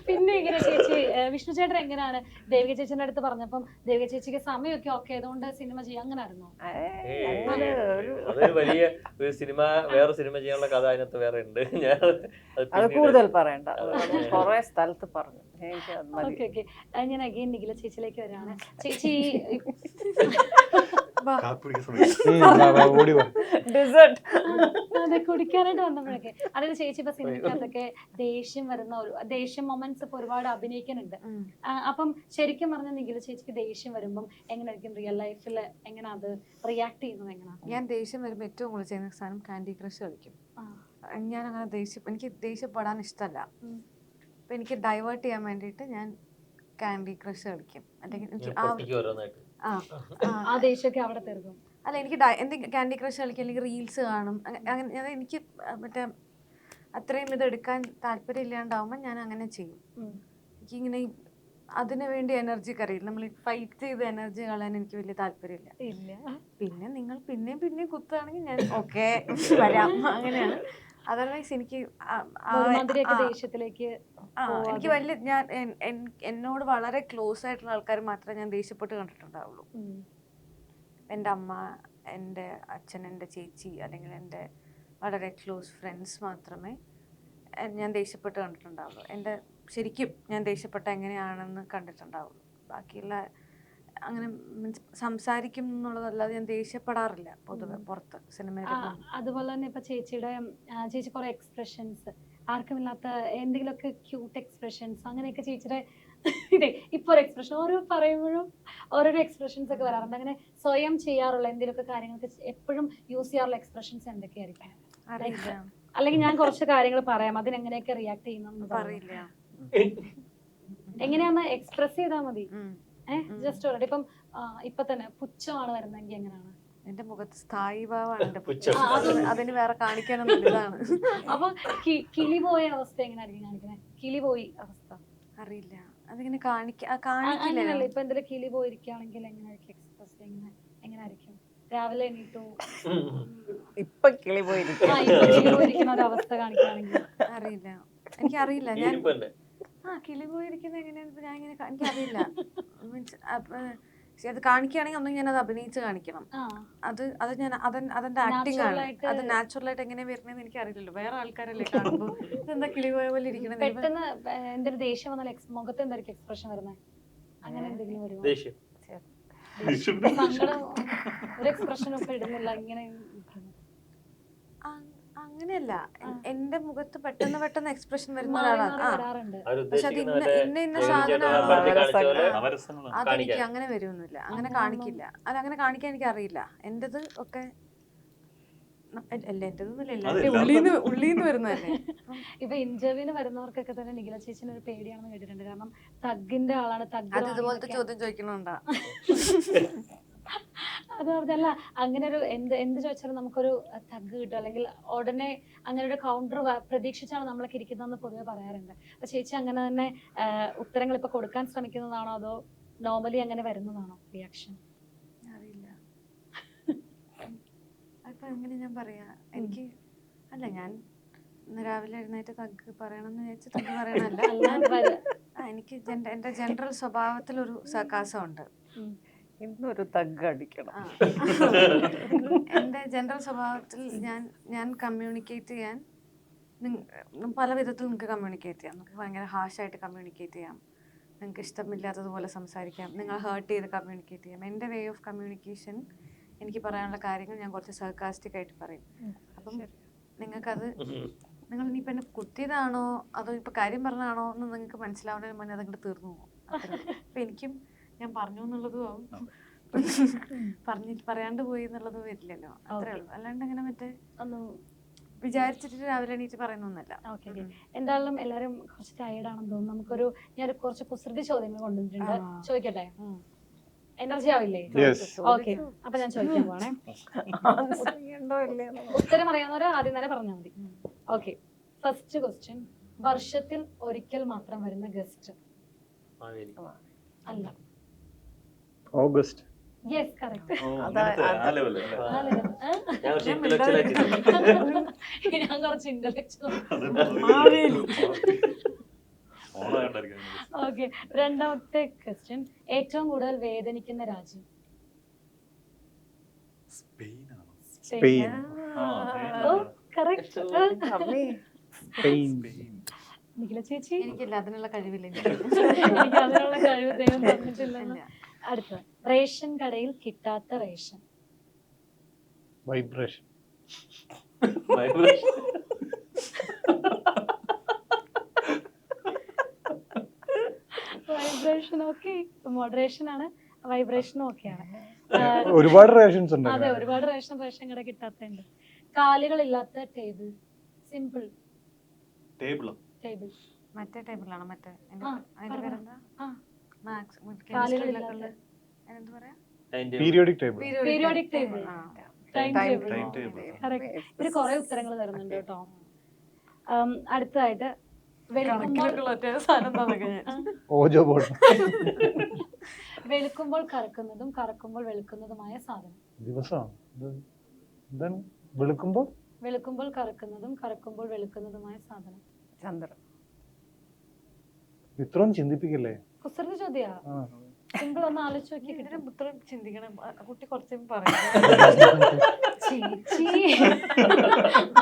Speaker 1: പിന്നെ ഇങ്ങനെ ചേച്ചി വിഷ്ണു ചേട്ടൻ എങ്ങനെയാണ് ദേവിക ചേച്ചിന്റെ അടുത്ത് പറഞ്ഞപ്പം ദേവിക ചേച്ചിക്ക് സമയമൊക്കെ ഓക്കെ ആയതുകൊണ്ട് സിനിമ ചെയ്യാൻ അങ്ങനെ ആയിരുന്നോ?
Speaker 4: അതൊരു വലിയ ഒരു സിനിമ, വേറെ സിനിമ ചെയ്യാനുള്ള കഥ അതിനകത്ത് വേറെ ഉണ്ട്. ഞാൻ
Speaker 6: അത് കൂടുതൽ പറയണ്ട, കൊറേ സ്ഥലത്ത് പറഞ്ഞു.
Speaker 1: ഞാൻ അഗൈൻ നിഖില ചേച്ചിയിലേക്ക് വരികയാണ്. ചേച്ചി അതെ കുടിക്കാനായിട്ട് വന്നപ്പോഴൊക്കെ അതായത് ചേച്ചി ഇപ്പൊ സിനിമക്കകത്തൊക്കെ ദേഷ്യം മൊമെന്റ്സ് ഇപ്പൊ ഒരുപാട് അഭിനയിക്കുന്നുണ്ട്. അപ്പം ശരിക്കും പറഞ്ഞ നിഖില ചേച്ചിക്ക് ദേഷ്യം വരുമ്പം എങ്ങനെയായിരിക്കും റിയൽ ലൈഫിൽ എങ്ങനെ അത് റിയാക്ട് ചെയ്യുന്നത്? എങ്ങനെയാണ്?
Speaker 3: ഞാൻ ദേഷ്യം വരുമ്പോൾ ഏറ്റവും കൂടുതൽ ചെയ്യുന്ന സാധനം കാൻഡി ക്രഷ് കളിക്കും. ഞാൻ അങ്ങനെ എനിക്ക് ദേഷ്യപ്പെടാൻ ഇഷ്ടമല്ല. അപ്പൊ എനിക്ക് ഡൈവേർട്ട് ചെയ്യാൻ വേണ്ടിയിട്ട് ഞാൻ കാൻഡി ക്രഷ് കളിക്കും. അല്ലെങ്കിൽ എനിക്ക്
Speaker 1: ആ ദേഷ്യമൊക്കെ അവിടെ തീർക്കും.
Speaker 3: അല്ല എനിക്ക് എന്തെങ്കിലും കാൻഡി ക്രഷ് കളിക്കും, അല്ലെങ്കിൽ റീൽസ് കാണും. അങ്ങനെ എനിക്ക് മറ്റേ അത്രയും ഇത് എടുക്കാൻ താല്പര്യം ഇല്ലാണ്ടാവുമ്പോൾ ഞാൻ അങ്ങനെ ചെയ്യും. എനിക്കിങ്ങനെ അതിനു വേണ്ടി എനർജി കറിയില്ല. നമ്മൾ ഫൈറ്റ് ചെയ്ത് എനർജി കളയാൻ എനിക്ക് വലിയ താല്പര്യമില്ല.
Speaker 1: ഇല്ല.
Speaker 3: പിന്നെ നിങ്ങൾ പിന്നെയും കുത്തുകയാണെങ്കിൽ ഞാൻ ഓക്കെ വരാം, അങ്ങനെയാണ്. അതർവൈസ് എനിക്ക്
Speaker 1: ഒരുമാതിരിയൊക്കെ ദേഷ്യത്തിലേക്ക്
Speaker 3: എനിക്ക് വലിയ എന്നോട് വളരെ ക്ലോസ് ആയിട്ടുള്ള ആൾക്കാർ മാത്രമേ ഞാൻ ദേഷ്യപ്പെട്ട് കണ്ടിട്ടുണ്ടാവുള്ളൂ. എൻ്റെ അമ്മ, എൻ്റെ അച്ഛൻ, എൻ്റെ ചേച്ചി, അല്ലെങ്കിൽ എൻ്റെ വളരെ ക്ലോസ് ഫ്രണ്ട്സ് മാത്രമേ ഞാൻ ദേഷ്യപ്പെട്ട് കണ്ടിട്ടുണ്ടാവുള്ളൂ. എൻ്റെ ശരിക്കും ഞാൻ ദേഷ്യപ്പെട്ട എങ്ങനെയാണെന്ന് കണ്ടിട്ടുണ്ടാവുള്ളൂ. ബാക്കിയുള്ള അങ്ങനെ മീൻസ് സംസാരിക്കും എന്നുള്ളതല്ലാതെ ഞാൻ ദേഷ്യപ്പെടാറില്ല പൊതുവെ പുറത്ത് സിനിമയിൽ.
Speaker 1: അതുപോലെ തന്നെ ഇപ്പൊ ചേച്ചി കുറെ എക്സ്പ്രഷൻസ്, ആർക്കുമില്ലാത്ത എന്തെങ്കിലുമൊക്കെ ക്യൂട്ട് എക്സ്പ്രഷൻസ് അങ്ങനെയൊക്കെ ചേച്ചിയുടെ ഇതേ ഇപ്പൊ ഒരു എക്സ്പ്രഷൻ ഓരോ പറയുമ്പോഴും ഓരോരോ എക്സ്പ്രഷൻസ് ഒക്കെ വരാറുണ്ട്. അങ്ങനെ സ്വയം ചെയ്യാറുള്ള എന്തെങ്കിലുമൊക്കെ കാര്യങ്ങൾക്ക് എപ്പോഴും യൂസ് ചെയ്യാറുള്ള എക്സ്പ്രഷൻസ് എന്തൊക്കെയായിരിക്കും?
Speaker 3: അറിയില്ല.
Speaker 1: അല്ലെങ്കിൽ ഞാൻ കുറച്ച് കാര്യങ്ങൾ പറയാം, അതിനെങ്ങനെയൊക്കെ റിയാക്ട് ചെയ്യുന്ന
Speaker 3: അറിയില്ല.
Speaker 1: എങ്ങനെയാന്ന് എക്സ്പ്രസ് ചെയ്താൽ മതി. ജസ്റ്റ് ഓൾറെഡി ഇപ്പം ഇപ്പൊ തന്നെ പുച്ഛമാണ് വരുന്നെങ്കിൽ എങ്ങനെയാണ്?
Speaker 3: എന്റെ മുഖത്ത് സ്ഥായി ഭാവമാണ് എന്റെ പുച്ഛം. അതിന് വേറെ കാണിക്കാനൊന്നും ഇതാണ്.
Speaker 1: അപ്പൊ കിളി പോയ അവസ്ഥ എങ്ങനെയായിരിക്കും കാണിക്കുന്നത്? കിളി പോയി അവസ്ഥ
Speaker 3: അറിയില്ല. അതിങ്ങനെ കാണിക്കില്ല.
Speaker 1: ഇപ്പൊ എന്തെങ്കിലും കിളി പോയിരിക്കുകയാണെങ്കിൽ എങ്ങനെയായിരിക്കും എക്സ്പ്രസ്? എങ്ങനെയായിരിക്കും? രാവിലെ എണീറ്റു
Speaker 6: ഇപ്പൊ കിളി പോയിരിക്കും
Speaker 1: കിളി പോയിരിക്കുന്ന ഒരു അവസ്ഥ കാണിക്കുകയാണെങ്കിൽ
Speaker 3: അറിയില്ല. എനിക്കറിയില്ല. ഞാൻ കിളി പോയിരിക്കുന്ന എങ്ങനെയാണെന്ന് ഞാൻ ഇങ്ങനെ എനിക്കറിയില്ല. മീൻസ് അത് കാണിക്കുകയാണെങ്കിൽ ഒന്നും ഞാനത് അഭിനയിച്ച് കാണിക്കണം. അതെന്റെ ആക്ടിങ് ആണ്. അത് നാച്ചുറൽ ആയിട്ട് എങ്ങനെ വരുന്നതെന്ന് എനിക്ക് അറിയില്ലല്ലോ. വേറെ ആൾക്കാരല്ലേ കാണുമ്പോൾ ഇതെന്താ കിളി പോയ പോലെ ഇരിക്കണം.
Speaker 1: പെട്ടെന്ന് എന്തൊരു ദേഷ്യം വന്നാൽ മുഖത്ത് എന്തായിരിക്കും എക്സ്പ്രഷൻ വരുന്നത്? അങ്ങനെ എന്തെങ്കിലും വരുമോ? സങ്കടം ഒരു എക്സ്പ്രഷൻ ഒക്കെ ഇടുന്നില്ല ഇങ്ങനെ?
Speaker 3: അങ്ങനെയല്ല, എന്റെ മുഖത്ത് പെട്ടെന്ന് എക്സ്പ്രഷൻ വരുന്ന ഒരാളാണ്. പക്ഷെ അത് ഇന്ന സാധനം അതെനിക്ക് അങ്ങനെ വരുമൊന്നുമില്ല, അങ്ങനെ കാണിക്കില്ല. അതങ്ങനെ കാണിക്കാൻ എനിക്ക് അറിയില്ല. എന്റേത് ഒക്കെ അല്ല, എന്റേതൊന്നുമില്ല, ഉള്ളീന്ന് വരുന്നതല്ലേ.
Speaker 1: ഇപ്പൊ ഇന്റർവ്യൂവിന് വരുന്നവർക്കൊക്കെ തന്നെ നിഖില ചേച്ചിന് ഒരു പേടിയാണെന്ന് കേട്ടിട്ടുണ്ട്. കാരണം തഗ്ഗിന്റെ ആളാണ്.
Speaker 3: അത് ഇതുപോലത്തെ ചോദ്യം ചോദിക്കണോണ്ടാ.
Speaker 1: അത് പറഞ്ഞല്ല, അങ്ങനെ ഒരു എന്ത് ചോദിച്ചാലും നമുക്കൊരു തഗ് കിട്ടും, അല്ലെങ്കിൽ ഉടനെ അങ്ങനെ ഒരു കൗണ്ടർ പ്രതീക്ഷിച്ചാണ് നമ്മളൊക്കെ ഇരിക്കുന്നതെന്ന് പൊതുവെ പറയാറുണ്ട്. അപ്പൊ ചേച്ചി അങ്ങനെ തന്നെ ഉത്തരങ്ങൾ ഇപ്പൊ കൊടുക്കാൻ ശ്രമിക്കുന്നതാണോ അതോ നോർമലി അങ്ങനെ വരുന്നതാണോ റിയാക്ഷൻ?
Speaker 3: അറിയില്ല. അപ്പൊ എങ്ങനെ ഞാൻ പറയാ, എനിക്ക് അല്ല, ഞാൻ ഇന്ന് രാവിലെ എഴുന്നേറ്റ് തഗ് പറയണമെന്ന് വിചാരിച്ച് തഗ് പറയണല്ല. എനിക്ക് എന്റെ ജനറൽ സ്വഭാവത്തിലൊരു സകാസമുണ്ട്.
Speaker 6: ഇന്നൊരു തഗ് അടിക്കണം.
Speaker 3: എൻ്റെ ജനറൽ സ്വഭാവത്തിൽ ഞാൻ കമ്മ്യൂണിക്കേറ്റ് ചെയ്യാൻ പല വിധത്തിൽ നിങ്ങൾക്ക് കമ്മ്യൂണിക്കേറ്റ് ചെയ്യാം. നമുക്ക് ഭയങ്കര ഹാഷായിട്ട് കമ്മ്യൂണിക്കേറ്റ് ചെയ്യാം, നിങ്ങൾക്ക് ഇഷ്ടമില്ലാത്തതുപോലെ സംസാരിക്കാം, നിങ്ങൾ ഹേർട്ട് ചെയ്ത് കമ്മ്യൂണിക്കേറ്റ് ചെയ്യാം. എൻ്റെ വേ ഓഫ് കമ്മ്യൂണിക്കേഷൻ, എനിക്ക് പറയാനുള്ള കാര്യങ്ങൾ ഞാൻ കുറച്ച് സർക്കാസ്റ്റിക് ആയിട്ട് പറയും. അപ്പം നിങ്ങൾക്കത് നിങ്ങൾ ഇനിയിപ്പോൾ എന്നെ കുത്തിയതാണോ അതോ ഇപ്പോൾ കാര്യം പറഞ്ഞതാണോ എന്ന് നിങ്ങൾക്ക് മനസ്സിലാവുന്നതിന് മുന്നേ അതങ്ങോട്ട് തീർന്നു പോകും. അപ്പം എനിക്കും ഞാൻ പറഞ്ഞു എന്നുള്ളതും ആവും, പറയാണ്ട് പോയി എന്നുള്ളതും വരില്ലല്ലോ. അത്രേ ഉള്ളൂ. അല്ലാണ്ട് അങ്ങനെ മറ്റേ
Speaker 1: ഒന്ന്
Speaker 3: വിചാരിച്ചിട്ട് രാവിലെ എണീറ്റ് പറയുന്നൊന്നല്ല.
Speaker 1: ഓക്കെ. എന്തായാലും എല്ലാവരും കുറച്ച് ടയേർഡ് ആണെന്ന് തോന്നുന്നു. ഞാൻ കുറച്ച് കുസൃതി ചോദ്യങ്ങൾ കൊണ്ടുവന്നിട്ടുണ്ട്, ചോദിക്കട്ടെ? എനർജി ആവില്ലേ? ഓക്കെ, അപ്പൊ ഞാൻ ചോദിക്കാൻ പോണേ. ഉത്തരം അറിയാവുന്നവര് ആദ്യം തന്നെ പറഞ്ഞാൽ മതി. Okay, first question. വർഷത്തിൽ ഒരിക്കൽ മാത്രം വരുന്ന ഗസ്റ്റ്? അല്ല.
Speaker 5: ഓഗസ്റ്റ്.
Speaker 1: Yes, correct. ഞാൻ കുറച്ച് ഇന്റലക്ച്വൽ. ഓക്കെ, രണ്ടാമത്തെ ക്വസ്റ്റ്യൻ. ഏറ്റവും കൂടുതൽ വേദനിക്കുന്ന രാജ്യം?
Speaker 5: സ്പെയിൻ.
Speaker 1: കറക്റ്റ്. നിഖില ചേച്ചി?
Speaker 3: എനിക്കില്ല, അതിനുള്ള കഴിവില്ല.
Speaker 1: എനിക്ക് അതിനുള്ള കഴിവ് ദൈവം തന്നിട്ടില്ല. അടുത്ത, റേഷൻ കടയിൽ കിട്ടാത്ത ration?
Speaker 5: Vibration.
Speaker 1: Vibration. Okay, moderation ആണ്, വൈബ്രേഷനും ഓക്കെയാണ്.
Speaker 5: ഒരുപാട് റേഷൻസ് ഉണ്ട്.
Speaker 1: അതെ, ഒരുപാട് റേഷൻ കട കിട്ടാത്തുണ്ട്. കാലുകളില്ലാത്ത ടേബിൾ? സിമ്പിൾ.
Speaker 2: ടേബിൾ.
Speaker 3: മറ്റേ ടേബിളാണ്, മറ്റേ അതിന്റെ പേരെന്താ? എന്ത് പറയാ?
Speaker 5: Periodic table.
Speaker 1: Periodic table. Time table. Correct. ഇത് കുറെ ഉത്തരങ്ങൾ തരുന്നുണ്ട് കേട്ടോ. അടുത്തതായിട്ട്, വെളുക്കുമ്പോൾ
Speaker 3: സാധനം എന്താന്നൊക്കെ ഞാൻ
Speaker 5: ഓജോ ബോർഡ്.
Speaker 1: വെളുക്കുമ്പോൾ കറക്കുന്നതും കറക്കുമ്പോൾ വെളുക്കുന്നതുമായ സാധനം.
Speaker 5: ദിവസമാണ് എന്താണ് വെളുക്കുമ്പോൾ
Speaker 1: വെളുക്കുമ്പോൾ കറക്കുന്നതും കറക്കുമ്പോൾ വെളുക്കുന്നതുമായ സാധനം.
Speaker 6: ചന്ദ്രൻ.
Speaker 5: ഇത്രയും ചിന്തിപ്പിക്കല്ലേ.
Speaker 1: കുസൃതി ചോദ്യാ. സിമ്പിൾ ഒന്ന് ആലോചിച്ച് നോക്കി.
Speaker 3: ഇതിനെ പുത്രം ചിന്തിക്കണം. കുട്ടി കുറച്ച് പറയും
Speaker 1: ചേച്ചി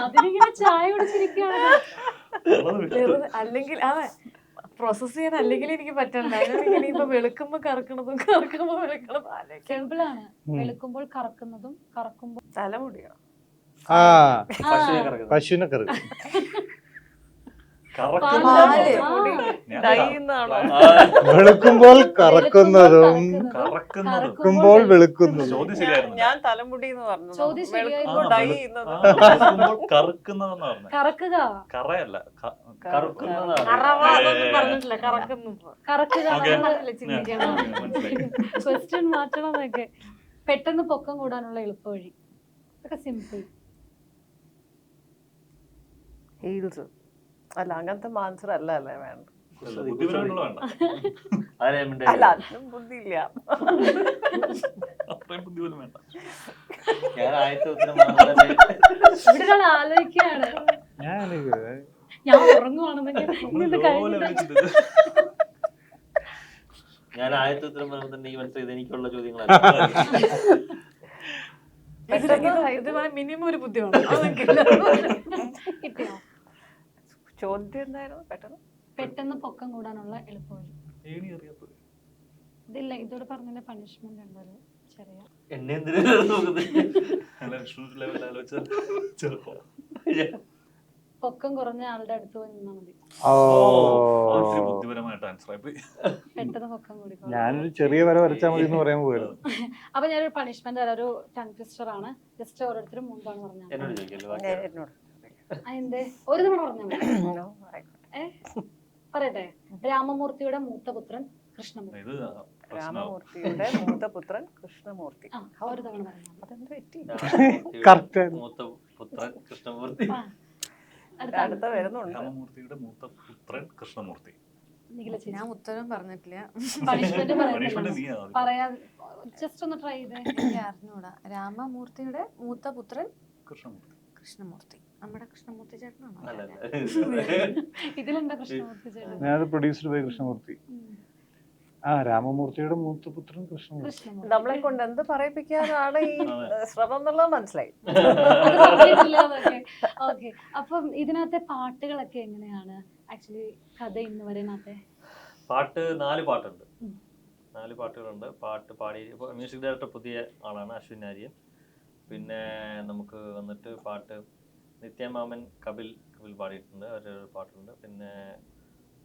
Speaker 1: അതിനിങ്ങനെ ചായ കുടിച്ചിരിക്കുകയാണ്.
Speaker 3: അല്ലെങ്കിൽ അതെ പ്രോസസ് ചെയ്യാൻ അല്ലെങ്കിൽ എനിക്ക് പറ്റണ്ട. ഇനിയിപ്പോ വെളുക്കുമ്പോ കറക്കണതും കറക്കുമ്പോ വെളുക്കണതും
Speaker 1: സിമ്പിൾ ആണ്. വെളുക്കുമ്പോൾ കറക്കുന്നതും കറക്കുമ്പോൾ
Speaker 6: തലമുടിയാണ്.
Speaker 5: ആ
Speaker 4: പശുവിനെ കറക്കുന്നത്.
Speaker 5: പശുവിനെ കറക്കും. വെളുക്കുമ്പോൾ കറക്കുന്നതും കറക്കുമ്പോൾ വെളുക്കുന്നതും.
Speaker 2: ചോദ്യം ശരിയായിരുന്നു.
Speaker 6: ഞാൻ തലമുടി എന്ന് പറഞ്ഞു.
Speaker 1: ചോദ്യം ശരിയായിരുന്നു.
Speaker 6: വെളുക്കുമ്പോൾ ഡൈ ചെയ്യുന്നത്.
Speaker 2: കറക്കുന്നതെന്ന് പറഞ്ഞു.
Speaker 1: കറക്കുക
Speaker 2: കറയല്ല
Speaker 3: അതൊന്നും പറഞ്ഞിട്ടില്ല. കറക്കുന്നു
Speaker 1: കറക്കുക.
Speaker 2: Okay.
Speaker 3: ചിന്തിക്കണം.
Speaker 1: ക്വസ്റ്റ്യൻ മാറ്റണം എന്നൊക്കെ. പെട്ടെന്ന് പൊക്കം കൂടാനുള്ള എളുപ്പവഴി. ഇതൊക്കെ സിമ്പിൾ.
Speaker 6: ഹീൽസ് അല്ല, അങ്ങനത്തെ ആൻസർ അല്ല അല്ലേ വേണ്ട.
Speaker 2: ബുദ്ധിപരമായിട്ടുള്ള വേണ്ട.
Speaker 6: അല്ല, അതിനും ബുദ്ധിയില്ല.
Speaker 2: അത്രയും ബുദ്ധി പോലും വേണ്ട.
Speaker 1: ഇവിടെ ഒരാൾ ആലോചിക്കുകയാണ്. ഞാൻ ഉറങ്ങുവാണെന്നൊക്കെ
Speaker 7: ഞാൻ ആദ്യത്തെ ഉത്തരം പറയുമ്പോൾ തന്നെ ഈ മനസ്സിലായത് എനിക്കുള്ള ചോദ്യങ്ങളല്ല.
Speaker 3: ഇത് മിനിമം ഒരു ബുദ്ധി വേണം.
Speaker 1: കിട്ടിയോ?
Speaker 6: ചോദ്യം എന്തായിരുന്നു?
Speaker 1: പെട്ടെന്ന് പൊക്കം കൂടാനുള്ള എളുപ്പവഴി.
Speaker 2: ഏണി അറിയാത്തത്.
Speaker 1: ഇതില്ല, ഇതോട് പറഞ്ഞ പണിഷ്മെന്റ് ഉണ്ടല്ലോ ചെറിയ.
Speaker 7: എന്നെ എന്തിനാണ് നോക്കുന്നത്?
Speaker 2: ലെവൽ ആലോചിച്ചാൽ ചെറുപ്പം.
Speaker 1: പൊക്കം കുറഞ്ഞ ആളുടെ അടുത്ത് പോയി നിന്നാ മതി.
Speaker 2: ഒത്തിരി ബുദ്ധിപരമായിട്ട് ആൻസർ ആയി പോയി.
Speaker 1: പെട്ടെന്ന് പൊക്കം കൂടി.
Speaker 5: ഞാനൊരു ചെറിയ വര വരച്ചാൽ മതി എന്ന് പറയാൻ പോയിരുന്നു.
Speaker 1: അപ്പൊ ഞാനൊരു പണിഷ്മെന്റ് തരാം. ഒരു ടങ് ട്വിസ്റ്റർ ആണ്. ജസ്റ്റ് ഓരോരുത്തരും മുൻപാണ് പറഞ്ഞത്.
Speaker 7: എന്നോട് ചോദിക്കല്ലോ.
Speaker 6: എന്നോട്
Speaker 1: അതിന്റെ ഒരു തവണ പറഞ്ഞാൽ മതി. പറയട്ടെ. രാമമൂർത്തിയുടെ മൂത്ത പുത്രൻ കൃഷ്ണമൂർത്തി.
Speaker 2: ഇത്
Speaker 6: രാമമൂർത്തിയുടെ മൂത്ത പുത്രൻ കൃഷ്ണമൂർത്തി.
Speaker 1: ഒരു തവണ പറഞ്ഞു.
Speaker 6: അതെന്ത് പറ്റി?
Speaker 7: മൂത്ത പുത്രൻ കൃഷ്ണമൂർത്തി.
Speaker 6: അടുത്ത വരുന്നുണ്ട്.
Speaker 2: രാമമൂർത്തിയുടെ മൂത്ത പുത്രൻ കൃഷ്ണമൂർത്തി.
Speaker 3: ഞാൻ ഉത്തരം പറഞ്ഞിട്ടില്ല.
Speaker 1: പണിഷ്മെന്റ് പറയാ. ജസ്റ്റ് ഒന്ന് ട്രൈ ചെയ്തേ.
Speaker 3: എനിക്ക് അറിഞ്ഞൂടാ. രാമമൂർത്തിയുടെ മൂത്ത പുത്രൻ
Speaker 2: കൃഷ്ണമൂർത്തി.
Speaker 3: കൃഷ്ണമൂർത്തി. നമ്മുടെ കൃഷ്ണമൂർത്തി ചേട്ടനാണോ?
Speaker 1: ഇതിലുണ്ടോ കൃഷ്ണമൂർത്തി ചേട്ടൻ?
Speaker 5: ഞാൻ പ്രൊഡ്യൂസർ ബൈ കൃഷ്ണമൂർത്തി. ആ രാമമൂർത്തിയുടെ മൂത്ത പുത്രൻ കൃഷ്ണമൂർത്തി.
Speaker 6: നമ്മളെ കൊണ്ട് എന്ത് പറയിപ്പിക്കാനാണ് ഈ ശ്രമം എന്നുള്ളത് മനസ്സിലായി.
Speaker 1: ഓക്കെ. അപ്പം ഇതിനകത്തെ പാട്ടുകളൊക്കെ എങ്ങനെയാണ് ആക്ച്വലി കഥ ഇന്ന് വരെനകത്തെ?
Speaker 7: പാട്ട് 4 പാട്ടുണ്ട്. 4 പാട്ടുകളുണ്ട്. പാട്ട് പാടി മ്യൂസിക് ഡയറക്ടർ പുതിയ ആളാണ്, അശ്വിൻ ആര്യൻ. പിന്നെ നമുക്ക് വന്നിട്ട് പാട്ട് നിത്യമാമൻ കപിൽ പാടിയിട്ടുണ്ട്. അവരൊരു പാട്ടുണ്ട്. പിന്നെ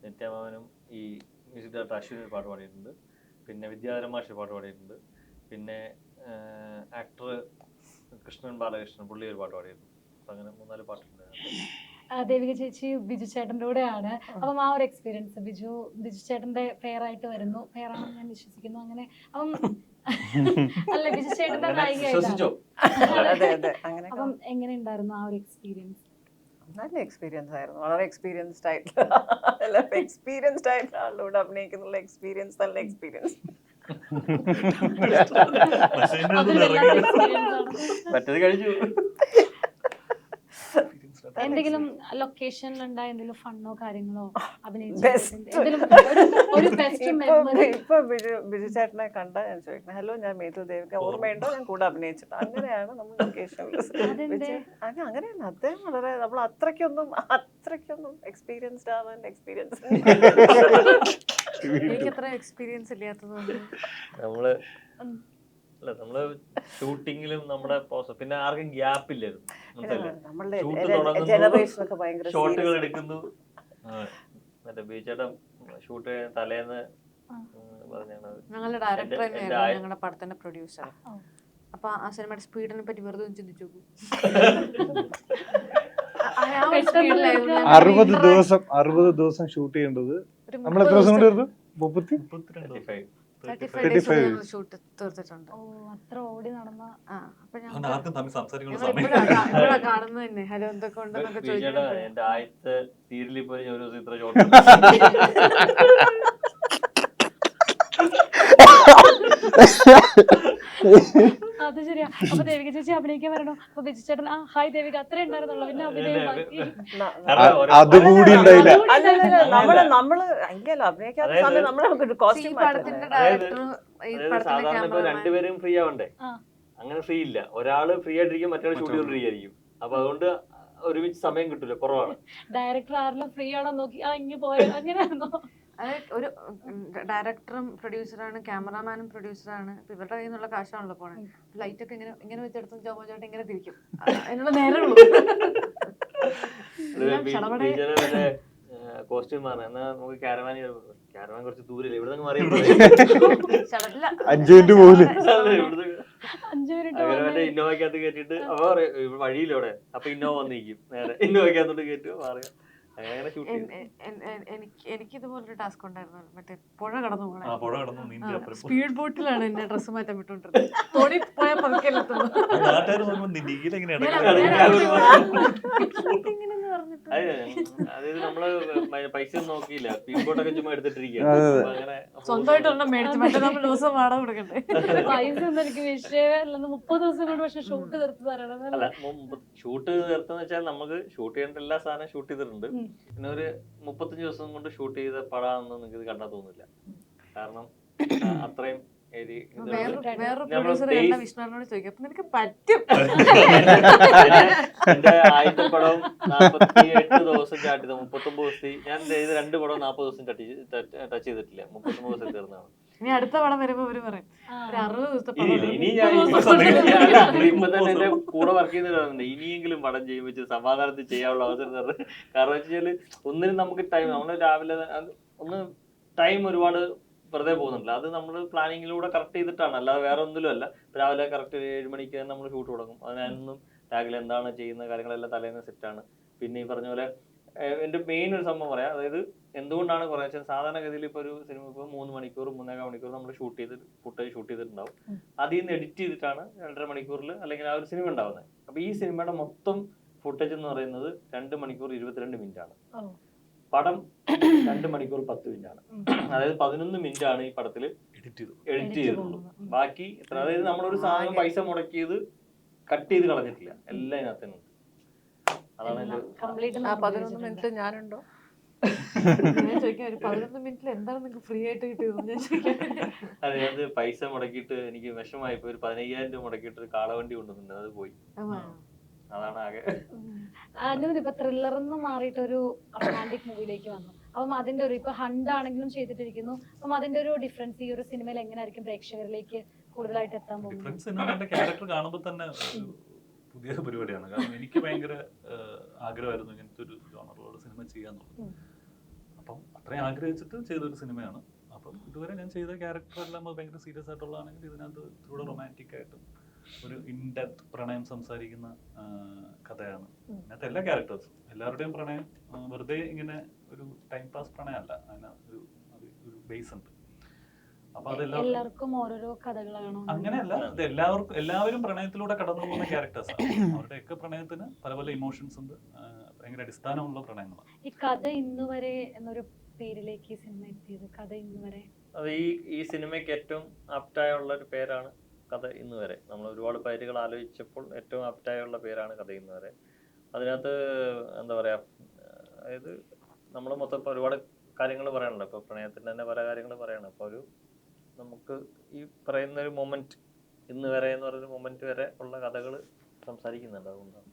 Speaker 7: നിത്യമാമനും ഈ മ്യൂസിക് ഡയറക്ടർ അശ്വിൻ ഒരു പാട്ട് പാടിയിട്ടുണ്ട്. പിന്നെ വിദ്യാധരൻ മാഷ് പാട്ട് പാടിയിട്ടുണ്ട്. പിന്നെ ആക്ടർ കൃഷ്ണൻ ബാലകൃഷ്ണൻ പുള്ളി ഒരു പാട്ട് പാടിയിട്ടുണ്ട്. അപ്പം അങ്ങനെ 3-4 പാട്ടുണ്ട്.
Speaker 1: ദേവിക ചേച്ചി ബിജു ചേട്ടൻ്റെ കൂടെയാണ്. അപ്പം ആ ഒരു എക്സ്പീരിയൻസ് ബിജു ചേട്ടന്റെ പേരായിട്ട് വരുന്നു. പേരാണെന്ന് ഞാൻ വിശ്വസിക്കുന്നു. അങ്ങനെ അപ്പം അല്ല ബിജു ചേട്ടന്റെ നായികയായിട്ടാണ്. അപ്പം എങ്ങനെ ഉണ്ടായിരുന്നു ആ ഒരു എക്സ്പീരിയൻസ്?
Speaker 6: നല്ല എക്സ്പീരിയൻസ് ആയിരുന്നു. വളരെ എക്സ്പീരിയൻസ്ഡ് ആയിട്ടുള്ള ആളുടെ അഭിനയിക്കുന്നുള്ള എക്സ്പീരിയൻസ്. നല്ല എക്സ്പീരിയൻസ്.
Speaker 7: മറ്റേത് കഴിച്ചു.
Speaker 1: എന്തെങ്കിലും ലൊക്കേഷനിൽ ഉണ്ടായ എന്തെങ്കിലും ഫണ്ണോ കാര്യങ്ങളോ
Speaker 6: ഇപ്പൊ ബിജു ചേട്ടനെ കണ്ട ഞാൻ ചോദിക്കണം, ഹലോ ഞാൻ മേതു ദേവിക, ഓർമ്മയുണ്ടോ ഞാൻ കൂടെ അഭിനയിച്ചിട്ട്? അങ്ങനെയാണ് നമ്മൾ ലൊക്കേഷനിൽ. അങ്ങനെയാണ് അദ്ദേഹം വളരെ നമ്മൾ അത്രയ്ക്കൊന്നും എക്സ്പീരിയൻസ്ഡ് ആവാൻ എക്സ്പീരിയൻസ്
Speaker 3: എനിക്ക് അത്ര എക്സ്പീരിയൻസ് ഇല്ലാത്തതുകൊണ്ട്
Speaker 7: നമ്മള് ഷൂട്ടിങ്ങിലും നമ്മുടെ പിന്നെ ആർക്കും ഗ്യാപ്പ് ഇല്ലായിരുന്നു. ഷോട്ടുകൾ എടുക്കുന്നു. മറ്റേ ബീച്ചേട്ടൻ ഷൂട്ട് തലേന്ന്
Speaker 3: ഞങ്ങളുടെ ഡയറക്ടർ തന്നെയായിരുന്നു ഞങ്ങളുടെ പടത്തിന്റെ പ്രൊഡ്യൂസർ. അപ്പൊ ആ സിനിമയുടെ സ്പീഡിനെ പറ്റി വെറുതെ ഒന്ന് ചിന്തിച്ചു നോക്കൂ.
Speaker 5: 60 ദിവസം ഷൂട്ട് ചെയ്യേണ്ടത് നമ്മൾ എത്ര ദിവസം കൊണ്ട് തീർത്തു? 32
Speaker 3: 35 days
Speaker 5: 35
Speaker 3: ഷൂട്ട് തീർത്തിട്ടുണ്ട്.
Speaker 1: ഓ അത്ര ഓടി നടന്ന
Speaker 3: ആ അപ്പൊ ഞാൻ
Speaker 2: അതുകൊണ്ട് ആർക്കും തമ്മിൽ സംസാരിക്കാനുള്ള
Speaker 3: ഞങ്ങൾ
Speaker 2: സമയം
Speaker 3: ഇപ്പോഴാ കാണുന്നത് തന്നെ. ഹലോ എന്തൊക്കെ ഉണ്ടെന്നൊക്കെ
Speaker 7: വിജയുടെ
Speaker 3: ചോദിക്കണം.
Speaker 7: എന്റെ ആദ്യത്തെ സീരിയലിൽ പോയി ഞാൻ ഒരു ദിവസം ഇത്ര ഷോട്ട്
Speaker 1: അത് ശരിയാ. അപ്പൊ ദേവിക ചേച്ചി അഭിനയിക്കാൻ വരണോ? അപ്പൊ ബിജു ചേട്ടൻ ഹായ് ദേവിക അത്രേ ഉണ്ടായിരുന്നുള്ളൂ, പിന്നെ അഭിനയം ബാക്കി.
Speaker 5: അതുകൂടി ഉണ്ടായില്ല.
Speaker 6: നമ്മള് ഇല്ലല്ലോ അഭിനയിക്കാത്ത സമയം നമ്മള്
Speaker 3: ഈ
Speaker 6: കോസ്റ്റ്യൂം
Speaker 3: പടത്തിന്റെ ഡയറക്ടർ ഈ പടത്തിന്റെ
Speaker 7: സാധാരണ ഇപ്പൊ
Speaker 3: ക്യാമറമാൻ
Speaker 7: രണ്ടുപേരും ഫ്രീ ആവണ്ടേ,
Speaker 1: ആ.
Speaker 7: അങ്ങനെ ഫ്രീ ഇല്ല. ഒരാള് ഫ്രീ ആയിട്ടിരിക്കും, മറ്റൊരാൾ ഷൂട്ട് ചെയ്തോണ്ടിരിക്കും. അപ്പൊ അതുകൊണ്ട് ഒരുമിച്ച് സമയം കിട്ടില്ല, കുറവാണ്.
Speaker 1: ഡയറക്ടർ ആരെല്ലാം ഫ്രീ ആണോ നോക്കി ഇങ്ങ് പോയോ അങ്ങനെയാണോ?
Speaker 3: അത് ഒരു ഡയറക്ടറും പ്രൊഡ്യൂസറാണ്, ക്യാമറാമാനും പ്രൊഡ്യൂസറാണ്. ഇപ്പൊ ഇവരുടെ കയ്യിൽ നിന്നുള്ള കാശാണല്ലോ പോണേ. ലൈറ്റ് ഒക്കെ ഇങ്ങനെ വെച്ചെടുത്തും ജോമോ ചേട്ടൻ ഇങ്ങനെ തിരിക്കും. അതിനുള്ള നേരമുള്ളൂ.
Speaker 7: കോസ്റ്റ്യൂം ആണ്. എന്നാ നമുക്ക് ക്യാരവാൻ കുറച്ച് ദൂരില്ല, ഇവിടെ നിന്ന് മാറി
Speaker 5: 5 മിനിറ്റ് പോലും.
Speaker 1: 5 മിനിറ്റ്
Speaker 7: മറ്റേ ഇന്നോവയ്ക്കകത്ത് കയറ്റിട്ട് അപ്പൊ വഴിയില്ല അവിടെ, അപ്പൊ ഇന്നോവ വന്നിരിക്കും നേരെ ഇന്നോവയ്ക്കകത്തോട്ട് കയറ്റുക മാറുക, അങ്ങനെ ഷൂട്ട് ചെയ്യും.
Speaker 3: എനിക്ക് ഇതുപോലൊരു ടാസ്ക് ഉണ്ടായിരുന്നു. മറ്റേ പുഴ കടന്നു പോകണം.
Speaker 2: പുഴ കടന്നു നീന്തി അപ്പുറം
Speaker 3: സ്പീഡ് ബോട്ടിലാണ് എന്നെ ഡ്രസ്സ് മാറ്റാൻ വിട്ടോണ്ടിരുന്നത്. തോണി പോയാൽ പതുക്കെത്തുന്നു.
Speaker 2: നാട്ടുകാർ നോക്കുമ്പോ നീലങ്ങനെ
Speaker 7: അതായത് നമ്മള് പൈസ ഒന്നും നോക്കിയില്ല, സ്പീഡ് ബോട്ടൊക്കെ ചുമ്മാ എടുത്തിട്ടിരിക്കുക. അങ്ങനെ
Speaker 3: സ്വന്തമായിട്ട് ഒരെണ്ണം മേടിച്ചു. മറ്റേ നമ്മൾ ദിവസം വാടക കൊടുക്കണ്ടേ.
Speaker 1: പൈസ ഒന്നും എനിക്ക് വിഷയമേ അല്ലെന്ന് 30 ദിവസം കൊണ്ട് പക്ഷെ ഷൂട്ട് തീർത്ത് തരണം.
Speaker 7: അല്ല, ഷൂട്ട് തീർത്തെന്ന് വെച്ചാൽ നമുക്ക് ഷൂട്ട് ചെയ്യേണ്ട എല്ലാ സാധനം ഷൂട്ട് ചെയ്തിട്ടുണ്ട്. പിന്നെ ഒരു 35 ദിവസം കൊണ്ട് ഷൂട്ട് ചെയ്ത പടാണെന്ന് നിങ്ങൾക്ക് ഇത് കണ്ടാൽ തോന്നില്ല. കാരണം അത്രയും
Speaker 3: വേറൊരു പ്രൊഡ്യൂസർ കണ്ട വിഷ്ണുവിനോട് ചോദിക്കും, അപ്പൊ നിനക്ക് പറ്റും.
Speaker 7: എന്റെ ആദ്യത്തെ പടം 48 ദിവസം സ്റ്റാർട്ട് ചെയ്ത 39 ദിവസത്തിൽ ഞാൻ ചെയ്ത 2 പടം 40 ദിവസം ടച്ച് ചെയ്തിട്ടില്ല. 39 ദിവസം തീർന്നതാണ്.
Speaker 3: ഇനി അടുത്ത പടം വരുമ്പോ അവര് പറയും ഒരു 60 ദിവസത്തെ
Speaker 7: ഇനി ഞാൻ ഇപ്പൊ തന്നെ എന്റെ കൂടെ വർക്ക് ചെയ്യുന്നവരുണ്ട്, ഇനിയെങ്കിലും പടം ചെയ്യുമ്പോൾ സമാധാനത്തിൽ ചെയ്യാനുള്ള അവസരം തരണം. കാരണം വെച്ചാല് ഒന്നിനും നമുക്ക് ടൈം, നമ്മള് രാവിലെ ഒന്ന് ടൈം ഒരുപാട് വെറുതെ പോകുന്നുണ്ടല്ലോ. അത് നമ്മൾ പ്ലാനിങ്ങിലൂടെ കറക്റ്റ് ചെയ്തിട്ടാണ്, അല്ലാതെ വേറെ ഒന്നിലും അല്ല. രാവിലെ കറക്റ്റ് 7 മണിക്ക് തന്നെ നമ്മൾ ഷൂട്ട് തുടങ്ങും. അതിനൊന്നും രാവിലെ എന്താണ് ചെയ്യുന്ന കാര്യങ്ങളെല്ലാം തലേന്ന് സെറ്റാണ്. പിന്നെ ഈ പറഞ്ഞ പോലെ എൻ്റെ മെയിൻ ഒരു സംഭവം പറയാം. അതായത് എന്തുകൊണ്ടാണ് കുറേ വെച്ചാൽ സാധാരണഗതിയിൽ ഇപ്പോൾ ഒരു സിനിമ ഇപ്പോൾ 3 മണിക്കൂർ 3.25 മണിക്കൂർ നമ്മൾ ഫുട്ടേജ് ഷൂട്ട് ചെയ്തിട്ടുണ്ടാവും. അതിൽ നിന്ന് എഡിറ്റ് ചെയ്തിട്ടാണ് 2.5 മണിക്കൂറിൽ അല്ലെങ്കിൽ ആ ഒരു സിനിമ ഉണ്ടാവുന്നത്. അപ്പോൾ ഈ സിനിമയുടെ മൊത്തം ഫുട്ടേജ് എന്ന് പറയുന്നത് 2 മണിക്കൂർ 22 മിനിറ്റ് ആണ്. പടം 2 മണിക്കൂർ 10 മിനിറ്റ് ആണ്. അതായത് 11 മിനിറ്റ് ആണ് ഈ പടത്തിൽ എഡിറ്റ് ചെയ്തിട്ടുള്ളൂ. ബാക്കി അതായത് നമ്മളൊരു സാധനം പൈസ മുടക്കിയത് കട്ട് ചെയ്ത് കളഞ്ഞിട്ടില്ല, എല്ലാം ഇതിനകത്തുണ്ട്. അതാണ്
Speaker 6: 11 മിനിറ്റ് ഞാനുണ്ടോ?
Speaker 3: ഞാൻ ചോദിക്കാം, ഒരു 11 മിനിറ്റിൽ എന്താണ് നിങ്ങൾക്ക് ഫ്രീ ആയിട്ട് കിട്ടിയത്? ഞാൻ ചോദിക്കാം.
Speaker 7: അതെ, അത് പൈസ മുടക്കിയിട്ട് എനിക്ക് വിഷമമായിപ്പോ ഒരു 15,000 രൂപ മുടക്കിയിട്ട് ഒരു കാളവണ്ടി കൊണ്ടുവന്നിട്ടുണ്ട്, അത് പോയി. അതാണ് ആകെ.
Speaker 1: അനുവിന് ഇപ്പൊ ത്രില്ലറിന്ന് മാറിയിട്ട് ഒരു റൊമാൻറ്റിക് മൂവിയിലേക്ക് വന്നു. അപ്പം അതിന്റെ ഒരു ഇപ്പൊ ഹണ്ട് ആണെങ്കിലും ചെയ്തിട്ടിരിക്കുന്നു. അപ്പം അതിന്റെ ഒരു ഡിഫറൻസ് ഈ ഒരു സിനിമയിൽ എങ്ങനെയായിരിക്കും പ്രേക്ഷകരിലേക്ക് കൂടുതലായിട്ട് എത്താൻ പോകുന്നത്?
Speaker 2: ഡിഫറൻസ് എന്റെ ക്യാരക്ടർ കാണുമ്പോൾ തന്നെ പുതിയ പരിപാടിയാണ്. കാരണം എനിക്ക് ഭയങ്കര ആഗ്രഹമായിരുന്നു ഇങ്ങനത്തെ ഒരു ജോണറിലുള്ള സിനിമ ചെയ്യാന്നുള്ളത്. അപ്പം അത്രയും ആഗ്രഹിച്ചിട്ട് ചെയ്തൊരു സിനിമയാണ്. അപ്പം ഇതുവരെ ഞാൻ ചെയ്ത ക്യാരക്ടർ എല്ലാം ഭയങ്കര സീരിയസ് ആയിട്ടുള്ളതാണെങ്കിൽ ഇതിനകത്ത് ഇത്തിരി റൊമാൻറ്റിക് ആയിട്ടും ഒരു ഇൻഡെപ്ത് പ്രണയം സംസാരിക്കുന്ന കഥയാണ്. അതിനകത്ത് എല്ലാ ക്യാരക്ടേഴ്സും എല്ലാവരുടെയും പ്രണയം വെറുതെ ഇങ്ങനെ ഒരു ടൈം പാസ് പ്രണയമല്ല, അതിനകത്ത് ഒരു ബേസ് ഉണ്ട്. അപ്പൊ
Speaker 1: എല്ലാവർക്കും ഓരോരോ കഥകളാണോ?
Speaker 2: അങ്ങനെയല്ല, ഇത് എല്ലാവരും പ്രണയത്തിലൂടെ കടന്നു പോകുന്ന ക്യാരക്ടേഴ്സാണ്. അവരുടെയൊക്കെ പ്രണയത്തിന് പല പല ഇമോഷൻസ് ഉണ്ട്, ഭയങ്കര അടിസ്ഥാനമുള്ള പ്രണയങ്ങളാണ്.
Speaker 1: ഈ കഥ ഇന്ന് വരെ എന്നൊരു പേരിലേക്ക് ഈ സിനിമ എത്തിയത്, കഥ ഇന്ന് വരെ
Speaker 7: അത് ഈ സിനിമയ്ക്ക് ഏറ്റവും ആപ്റ്റായുള്ള ഒരു പേരാണ് കഥ ഇന്ന് വരെ. നമ്മൾ ഒരുപാട് പേരുകൾ ആലോചിച്ചപ്പോൾ ഏറ്റവും ആപ്റ്റായുള്ള പേരാണ് കഥ ഇന്ന് വരെ. അതിനകത്ത് എന്താ പറയുക, അതായത് നമ്മൾ മൊത്തം ഇപ്പോൾ ഒരുപാട് കാര്യങ്ങൾ പറയാനുണ്ട്. ഇപ്പോൾ പ്രണയത്തിൻ്റെ തന്നെ പല കാര്യങ്ങൾ പറയണം. അപ്പോൾ നമുക്ക് ഈ പറയുന്ന ഒരു മൊമെന്റ് ഇന്ന് വരെ എന്ന് പറയുന്ന മൊമെന്റ് വരെ ഉള്ള കഥകൾ സംസാരിക്കുന്നുണ്ട്. അതുകൊണ്ടാണ്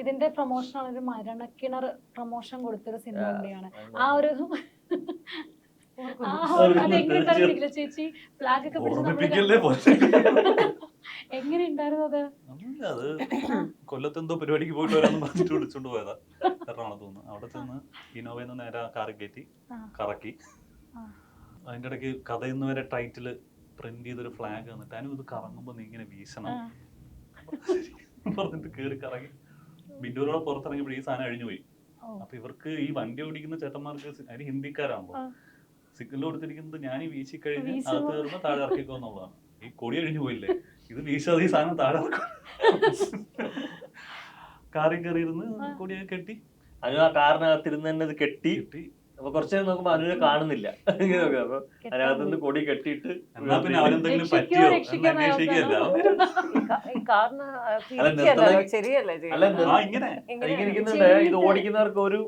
Speaker 1: ഇതിന്റെ പ്രൊമോഷൻ ആണ്, ഒരു മരണക്കിണർ പ്രൊമോഷൻ കൊടുത്തൊരു സിനിമ കൂടിയാണ്. ആ ഒരു ചേച്ചി ഫ്ലാഗ് ഒക്കെ എങ്ങനെ ഉണ്ടായിരുന്നു അത്?
Speaker 2: അത് കൊല്ലത്തെന്തോ പരിപാടിക്ക് പോയിട്ട് വരാന്ന് പറഞ്ഞിട്ട് വിളിച്ചോണ്ട് പോയതാ, എറണാകുളത്ത് നിന്ന്. അവിടെ ചെന്ന് ഇന്നോവയിൽ നിന്ന് നേരെ കാറി കയറ്റി കറക്കി. അതിൻ്റെ ഇടയ്ക്ക് കഥയിന്ന് വരെ ടൈറ്റില് പ്രിന്റ് ചെയ്തൊരു ഫ്ലാഗ് വന്നിട്ട് അതിനും ഇത് കറങ്ങുമ്പോൾ നീ ഇങ്ങനെ വീശണം പറഞ്ഞിട്ട് കയറി കറങ്ങി. ബിന്ദുവിനോട് പുറത്തിറങ്ങിയപ്പോൾ ഈ സാധനം അഴിഞ്ഞു പോയി. അപ്പൊ ഇവർക്ക് ഈ വണ്ടി ഓടിക്കുന്ന ചേട്ടന്മാർക്ക് അതിന് ഹിന്ദിക്കാരാകുമ്പോൾ സിഗ്നൽ കൊടുത്തിരിക്കുന്നത് ഞാൻ ഈ വീശി കഴിഞ്ഞ്
Speaker 1: വീശുമ്പോ-
Speaker 2: അകത്ത് കയറുമ്പോൾ താഴെ ഇറക്കിക്കോ എന്നുള്ളതാണ്. ഈ കൊടി കഴിഞ്ഞ് പോയില്ലേ, ഇത് വീശാതെ ഈ സാധനം താഴെ ഇറക്കും. കാറിൽ കയറിയിരുന്ന് കൊടിയൊക്കെ കെട്ടി
Speaker 7: അനു ആ കാറിനകത്തിരുന്ന് തന്നെ ഇത് കെട്ടി.
Speaker 2: കെട്ടി.
Speaker 7: അപ്പൊ കുറച്ചു നേരം നോക്കുമ്പോ അനുവിനെ കാണുന്നില്ല. ഇങ്ങനെ നോക്കുക. അപ്പൊ അതിനകത്ത് നിന്ന് കൊടി കെട്ടിയിട്ട്
Speaker 2: എന്നാ പിന്നെ അവനെന്തെങ്കിലും പറ്റിയോ എന്ന് അന്വേഷിക്കുകയല്ല.
Speaker 6: ഈ കാറിന്
Speaker 2: അല്ല,
Speaker 6: തിരിച്ചല്ലല്ലോ,
Speaker 2: നിർത്തലാക്കി-
Speaker 6: ശരിയല്ലേ
Speaker 7: അല്ല,
Speaker 6: ചെയ്യുന്നത്?
Speaker 2: ആ ഇങ്ങനെ
Speaker 7: ഇങ്ങനെ ഇരിക്കുന്നുണ്ട്. ഇത് ഓടിക്കുന്നവർക്ക് ഒരു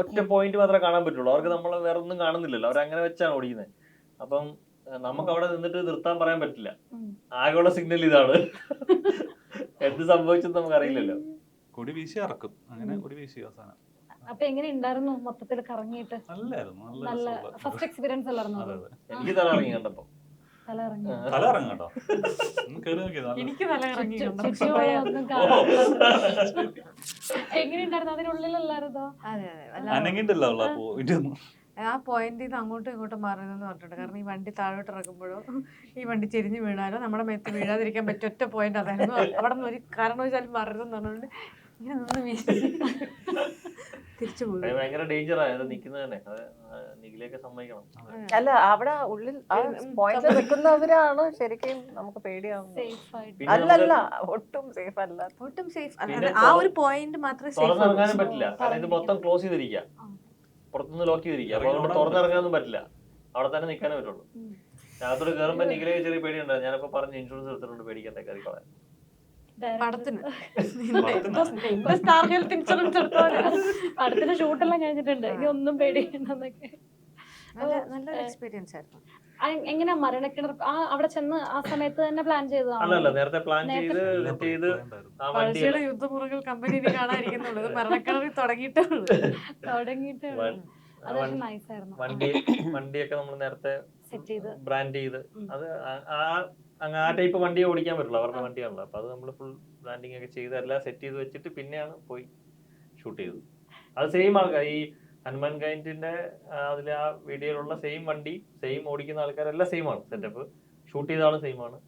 Speaker 7: ഒറ്റ പോയിന്റ് മാത്രമേ കാണാൻ പറ്റുള്ളൂ. അവർക്ക് നമ്മൾ വേറെ ഒന്നും കാണുന്നില്ലല്ലോ, അവരങ്ങനെ വെച്ചാണ് ഓടിക്കുന്നത്. അപ്പം നമുക്ക് അവിടെ നിന്നിട്ട് നിർത്താൻ പറയാൻ പറ്റില്ല. ആകെയുള്ള സിഗ്നൽ ഇതാണ്. എന്ത് സംഭവിച്ചെന്ന് നമുക്ക് അറിയില്ലല്ലോ.
Speaker 2: കൊടി വീശി ഇറക്കും, അങ്ങനെ കൊടി വീശി അവസാനം.
Speaker 1: അപ്പൊ എങ്ങനെ ഉണ്ടായിരുന്നു മൊത്തത്തിൽ കറങ്ങിയിട്ട്?
Speaker 2: നല്ലായിരുന്നു,
Speaker 1: നല്ല
Speaker 2: നല്ല
Speaker 1: ഫസ്റ്റ് എക്സ്പീരിയൻസ് അല്ലായിരുന്നു
Speaker 2: അതെ
Speaker 1: അത്?
Speaker 2: അതെ.
Speaker 7: എനിക്ക് തല ഇറങ്ങി കണ്ടപ്പോ.
Speaker 1: തല ഇറങ്ങി
Speaker 2: തല ഇറങ്ങും കേട്ടോ. ഒന്ന് കേറി നോക്കിയത് നല്ല
Speaker 3: എനിക്ക് നല്ല ഇറങ്ങി
Speaker 1: ചുറ്റും കാണാൻ എങ്ങനെ ഉണ്ടായിരുന്നു? അതിനുള്ളിലല്ലായിരുന്നോ?
Speaker 3: അതെ അതെ
Speaker 2: അനങ്ങിണ്ടല്ലോ ഉള്ള പോയിട്ടൊന്നും.
Speaker 3: ആ പോയിന്റിൽ നിന്ന് അങ്ങോട്ടും ഇങ്ങോട്ടും മാറുന്നതെന്ന് പറഞ്ഞിട്ടുണ്ട്. കാരണം ഈ വണ്ടി താഴോട്ട് ഇറക്കുമ്പോഴോ ഈ വണ്ടി ചെരിഞ്ഞ് വീണാലോ നമ്മുടെ മേത്ത് വീഴാതിരിക്കാൻ പറ്റിയ ഒറ്റ പോയിന്റ് അതായിരുന്നു. അവിടെ നിന്ന് ഒരു കാരണവശാലും മാറരുതെന്ന് പറഞ്ഞുകൊണ്ട് ഇങ്ങനെ നിന്ന് വീശി തിരിച്ചു
Speaker 7: അത്
Speaker 3: പോയി.
Speaker 7: ഭയങ്കര ഡേഞ്ചറാണ് നിൽക്കുന്നത് തന്നെ. അത് നിഖിലേക്ക് സമ്മതിക്കണം.
Speaker 6: അല്ല, അവിടെ ഉള്ളിൽ പോയിന്റ് നിൽക്കുന്നവരാണ് ശരിക്കും നമുക്ക് പേടിയാവുന്നത്.
Speaker 1: സേഫ് ആയിട്ട്
Speaker 7: പിന്നെ
Speaker 6: അല്ലല്ല, ഒട്ടും സേഫ് അല്ല.
Speaker 3: ഒട്ടും സേഫ്
Speaker 7: പിന്നെ
Speaker 3: ആ ഒരു പോയിന്റ് മാത്രമേ സേഫ്
Speaker 7: തുറന്നിറങ്ങാനും പറ്റില്ല. കാരണം ഇത് മൊത്തം ക്ലോസ് ചെയ്തിരിക്കുക, പുറത്തുനിന്ന് ലോക്ക് ചെയ്തിരിക്കുക. അപ്പൊ അതുകൊണ്ട് തുറന്നിറങ്ങാനൊന്നും പറ്റില്ല. അവിടെ തന്നെ നിൽക്കാനേ പറ്റുള്ളൂ. അകത്തോട് കയറുമ്പോ നിഖിലേക്ക് ചെറിയ പേടിയുണ്ടായിരുന്നു. ഞാനിപ്പോ പറഞ്ഞ് ഇൻഷുറൻസ് എടുത്തിട്ടുണ്ട്, പേടിക്കണ്ട, കയറിക്കോളാൻ.
Speaker 3: പടത്തിന്
Speaker 1: പടത്തിന് ഷൂട്ടെല്ലാം കഴിഞ്ഞിട്ടുണ്ട്, ഇനി ഒന്നും പേടിക്കണ്ടെന്നൊക്കെ.
Speaker 3: നല്ലൊരു എക്സ്പീരിയൻസ് ആയിരുന്നു.
Speaker 1: എങ്ങനെയാ മരണക്കിണർ അവിടെ ചെന്ന് ആ സമയത്ത് തന്നെ പ്ലാൻ ചെയ്തതാണോ?
Speaker 7: അല്ലല്ല, നേരത്തെ പ്ലാൻ ചെയ്ത് സെറ്റ് ചെയ്ത് ആ വണ്ടി
Speaker 3: പഴശ്ശിയുടെ യുദ്ധമുറകൾ കമ്പനി കാണാതിരിക്കുന്നുള്ളൂ. ഇത് മരണക്കിണറിൽ തുടങ്ങിയിട്ടേ ഉള്ളൂ.
Speaker 1: തുടങ്ങിയിട്ട് അത് പക്ഷെ നൈസ് ആയിരുന്നു.
Speaker 7: വണ്ടിയൊക്കെ നമ്മൾ നേരത്തെ
Speaker 1: സെറ്റ് ചെയ്ത്
Speaker 7: ബ്രാൻഡ് ചെയ്ത് അത് ആ ടൈപ്പ് വണ്ടിയെ ഓടിക്കാൻ പറ്റുള്ളൂ, അവരുടെ വണ്ടിയാണല്ലോ. അപ്പൊ അത് നമ്മൾ ഫുൾ ബ്രാൻഡിങ് ഒക്കെ ചെയ്ത് എല്ലാം സെറ്റ് ചെയ്ത് വെച്ചിട്ട് പിന്നെയാണ് പോയി ഷൂട്ട് ചെയ്തത്. അത് സെയിം ആൾക്കാർ, ഈ ഹനുമാൻ ഗൈൻറ്റിന്റെ അതിൽ ആ വീഡിയോയിലുള്ള സെയിം വണ്ടി, സെയിം ഓടിക്കുന്ന ആൾക്കാരെല്ലാം സെയിം ആണ്. സെറ്റപ്പ് ഷൂട്ട് ചെയ്ത ആളും സെയിം ആണ്.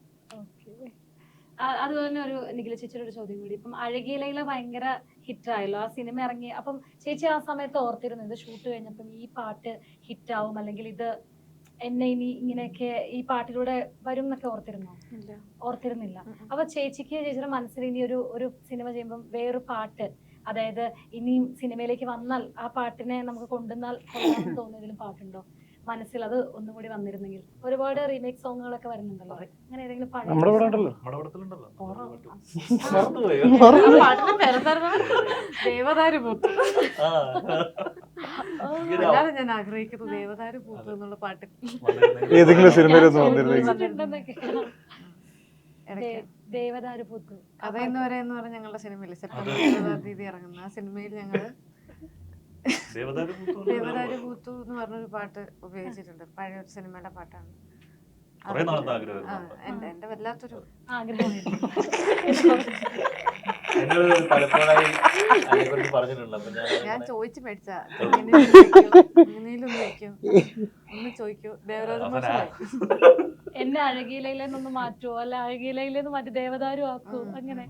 Speaker 1: അതുപോലെ തന്നെ ഒരു നിഖില ചേച്ചിയുടെ ഒരു ചോദ്യം കൂടി. ഇപ്പം അഴകിയലയിലെ ഭയങ്കര ഹിറ്റ് ആയല്ലോ ആ സിനിമ ഇറങ്ങി. അപ്പം ചേച്ചി ആ സമയത്ത് ഓർത്തിരുന്നു ഇത് ഷൂട്ട് കഴിഞ്ഞപ്പം ഈ പാട്ട് ഹിറ്റ് ആവും, അല്ലെങ്കിൽ ഇത് എന്നെ ഇനി ഇങ്ങനെയൊക്കെ ഈ പാട്ടിലൂടെ വരും എന്നൊക്കെ ഓർത്തിരുന്നോ? ഓർത്തിരുന്നില്ല. അപ്പൊ ചേച്ചിയുടെ മനസ്സിൽ ഇനി ഒരു സിനിമ ചെയ്യുമ്പോൾ വേറൊരു പാട്ട്, അതായത് ഇനിയും സിനിമയിലേക്ക് വന്നാൽ ആ പാട്ടിനെ നമുക്ക് കൊണ്ടുവന്നാൽ കൊള്ളാമെന്ന് തോന്നിയതിലും പാട്ടുണ്ടോ മനസ്സിൽ? അത് ഒന്നും കൂടി വന്നിരുന്നെങ്കിൽ. ഒരുപാട് റീമേക്ക് സോങ്ങുകളൊക്കെ വരുന്നുണ്ടല്ലോ, അങ്ങനെ ഏതെങ്കിലും പഴയ
Speaker 5: നമ്മുടെ ഇവിടെ ഉണ്ടല്ലോ.
Speaker 2: നമ്മുടെ പടത്തിലുണ്ടല്ലോ.
Speaker 3: ദേവദാരു പൂത്ത്.
Speaker 7: ആ.
Speaker 3: അല്ലാതെ ഞാൻ ആഗ്രഹിക്കുന്നത് ദേവദാരു പൂത്ത് എന്നുള്ള പാട്ട്
Speaker 5: ഏതെങ്കിലും സിനിമയിലൊന്നും വന്നിരുന്നെങ്കിൽ.
Speaker 1: വന്നിട്ടുണ്ടെന്നൊക്കെ. ദേവദാരു പൂത്തു
Speaker 3: കഥ എന്ന് പറയുന്ന പറഞ്ഞ ഞങ്ങളുടെ സിനിമയില് സെപ്റ്റംബർ 20 തീയതി ഇറങ്ങുന്ന ആ സിനിമയിൽ ഞങ്ങള്
Speaker 2: ദേവദാരു പൂത്തു
Speaker 3: ദേവദാരു പൂത്തു എന്ന് പറഞ്ഞൊരു പാട്ട് ഉപയോഗിച്ചിട്ടുണ്ട്. പഴയ ഒരു സിനിമയുടെ പാട്ടാണ്.
Speaker 2: കുറേ നാളത്തെ ആഗ്രഹമായിരുന്നു.
Speaker 3: എന്റെ വല്ലാത്തൊരു
Speaker 1: ആഗ്രഹമായിരുന്നു.
Speaker 7: എന്നോട് പലപ്പോഴായി അതിനെക്കുറിച്ച് പറഞ്ഞിട്ടുണ്ട്. അപ്പൊ
Speaker 3: ഞാൻ
Speaker 7: ഞാൻ
Speaker 3: ചോദിച്ചു മേടിച്ചാ എങ്ങനെയും ഒന്ന് വെക്കോ, ഒന്ന് ചോദിക്കോ. ദേവരാജ
Speaker 1: എന്നെ അഴകിയിലയിലെന്നൊന്ന് മാറ്റുമോ, അല്ല അഴകിയിലയിലെന്ന് മാറ്റി ദേവദാരു ആക്കൂ, അങ്ങനെ.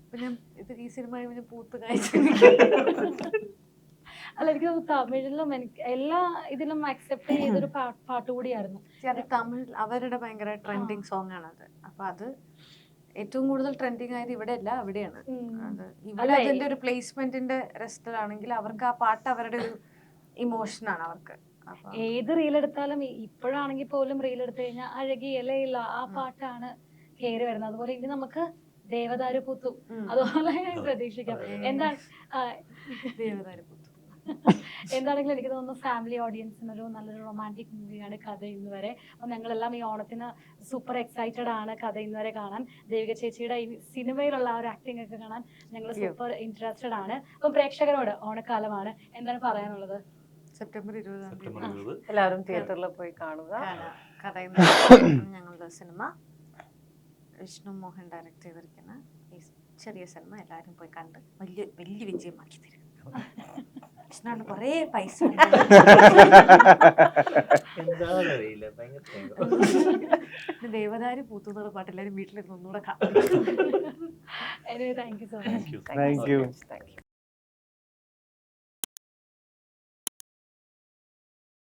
Speaker 3: അപ്പൊ ഞാൻ ഇത് ഈ സിനിമ ഞാൻ പൂത്ത് കാഴ്ച.
Speaker 1: അല്ല, എനിക്ക് തമിഴിലും എനിക്ക് എല്ലാ ഇതിലും അക്സെപ്റ്റ് ചെയ്തൊരു പാട്ട് കൂടിയായിരുന്നു.
Speaker 3: അത് തമിഴ് അവരുടെ ഭയങ്കര ട്രെൻഡിങ് സോങ് ആണത്. അപ്പൊ അത് ഏറ്റവും കൂടുതൽ ട്രെൻഡിങ് ആയത് ഇവിടെ അല്ല, അവിടെയാണ്. അത് ഇവിടെ അതിന്റെ ഒരു പ്ലേസ്മെന്റിന്റെ റെസ്റ്റിലാണെങ്കിൽ അവർക്ക് ആ പാട്ട് അവരുടെ ഒരു ഇമോഷനാണ് അവർക്ക്.
Speaker 1: ഏത് റീൽ എടുത്താലും ഇപ്പോഴാണെങ്കിൽ പോലും റീൽ എടുത്തു കഴിഞ്ഞാൽ അഴകിയലയില്ല ആ പാട്ടാണ് കയറി വരുന്നത്. അതുപോലെ ഇനി നമുക്ക് ദേവദാരു പൂത്തു അതുപോലെ പ്രതീക്ഷിക്കാം. എന്താണ്
Speaker 3: ദേവദാരു പൂത്തു
Speaker 1: എന്താണെങ്കിലും എനിക്ക് തോന്നുന്നു ഫാമിലി ഓഡിയൻസിനൊരു നല്ലൊരു റൊമാൻറ്റിക് മൂവിയാണ് കഥ ഇന്ന് വരെ. അപ്പം ഞങ്ങളെല്ലാം ഈ ഓണത്തിന് സൂപ്പർ എക്സൈറ്റഡ് ആണ് കഥ ഇന്ന് വരെ കാണാൻ. ദേവിക ചേച്ചിയുടെ ഈ സിനിമയിലുള്ള ആ ഒരു ആക്ടിംഗ് ഒക്കെ കാണാൻ ഞങ്ങൾ സൂപ്പർ ഇൻട്രസ്റ്റഡ് ആണ്. അപ്പം പ്രേക്ഷകരോട് ഓണക്കാലമാണ്, എന്താണ് പറയാനുള്ളത്?
Speaker 3: സെപ്റ്റംബർ 20
Speaker 6: എല്ലാവരും തിയേറ്ററിൽ പോയി കാണുക.
Speaker 3: കഥ ഞങ്ങളുടെ സിനിമ വിഷ്ണു മോഹൻ ഡയറക്ട് ചെയ്തിരിക്കുന്ന ഈ ചെറിയ സിനിമ എല്ലാവരും പോയി കണ്ട് വലിയ വലിയ വിജയമാക്കി തരും. വിഷ്ണുവിന് കുറേ പൈസ
Speaker 7: എന്താണെന്നറിയില്ല, ഭയങ്കര
Speaker 3: ദേവദാരു പൂത്തു എന്നുള്ള പാട്ട് എല്ലാവരും വീട്ടിലിരുന്ന് ഒന്നുകൂടെ കാണാം.
Speaker 1: Thank you so much.
Speaker 5: Thank you.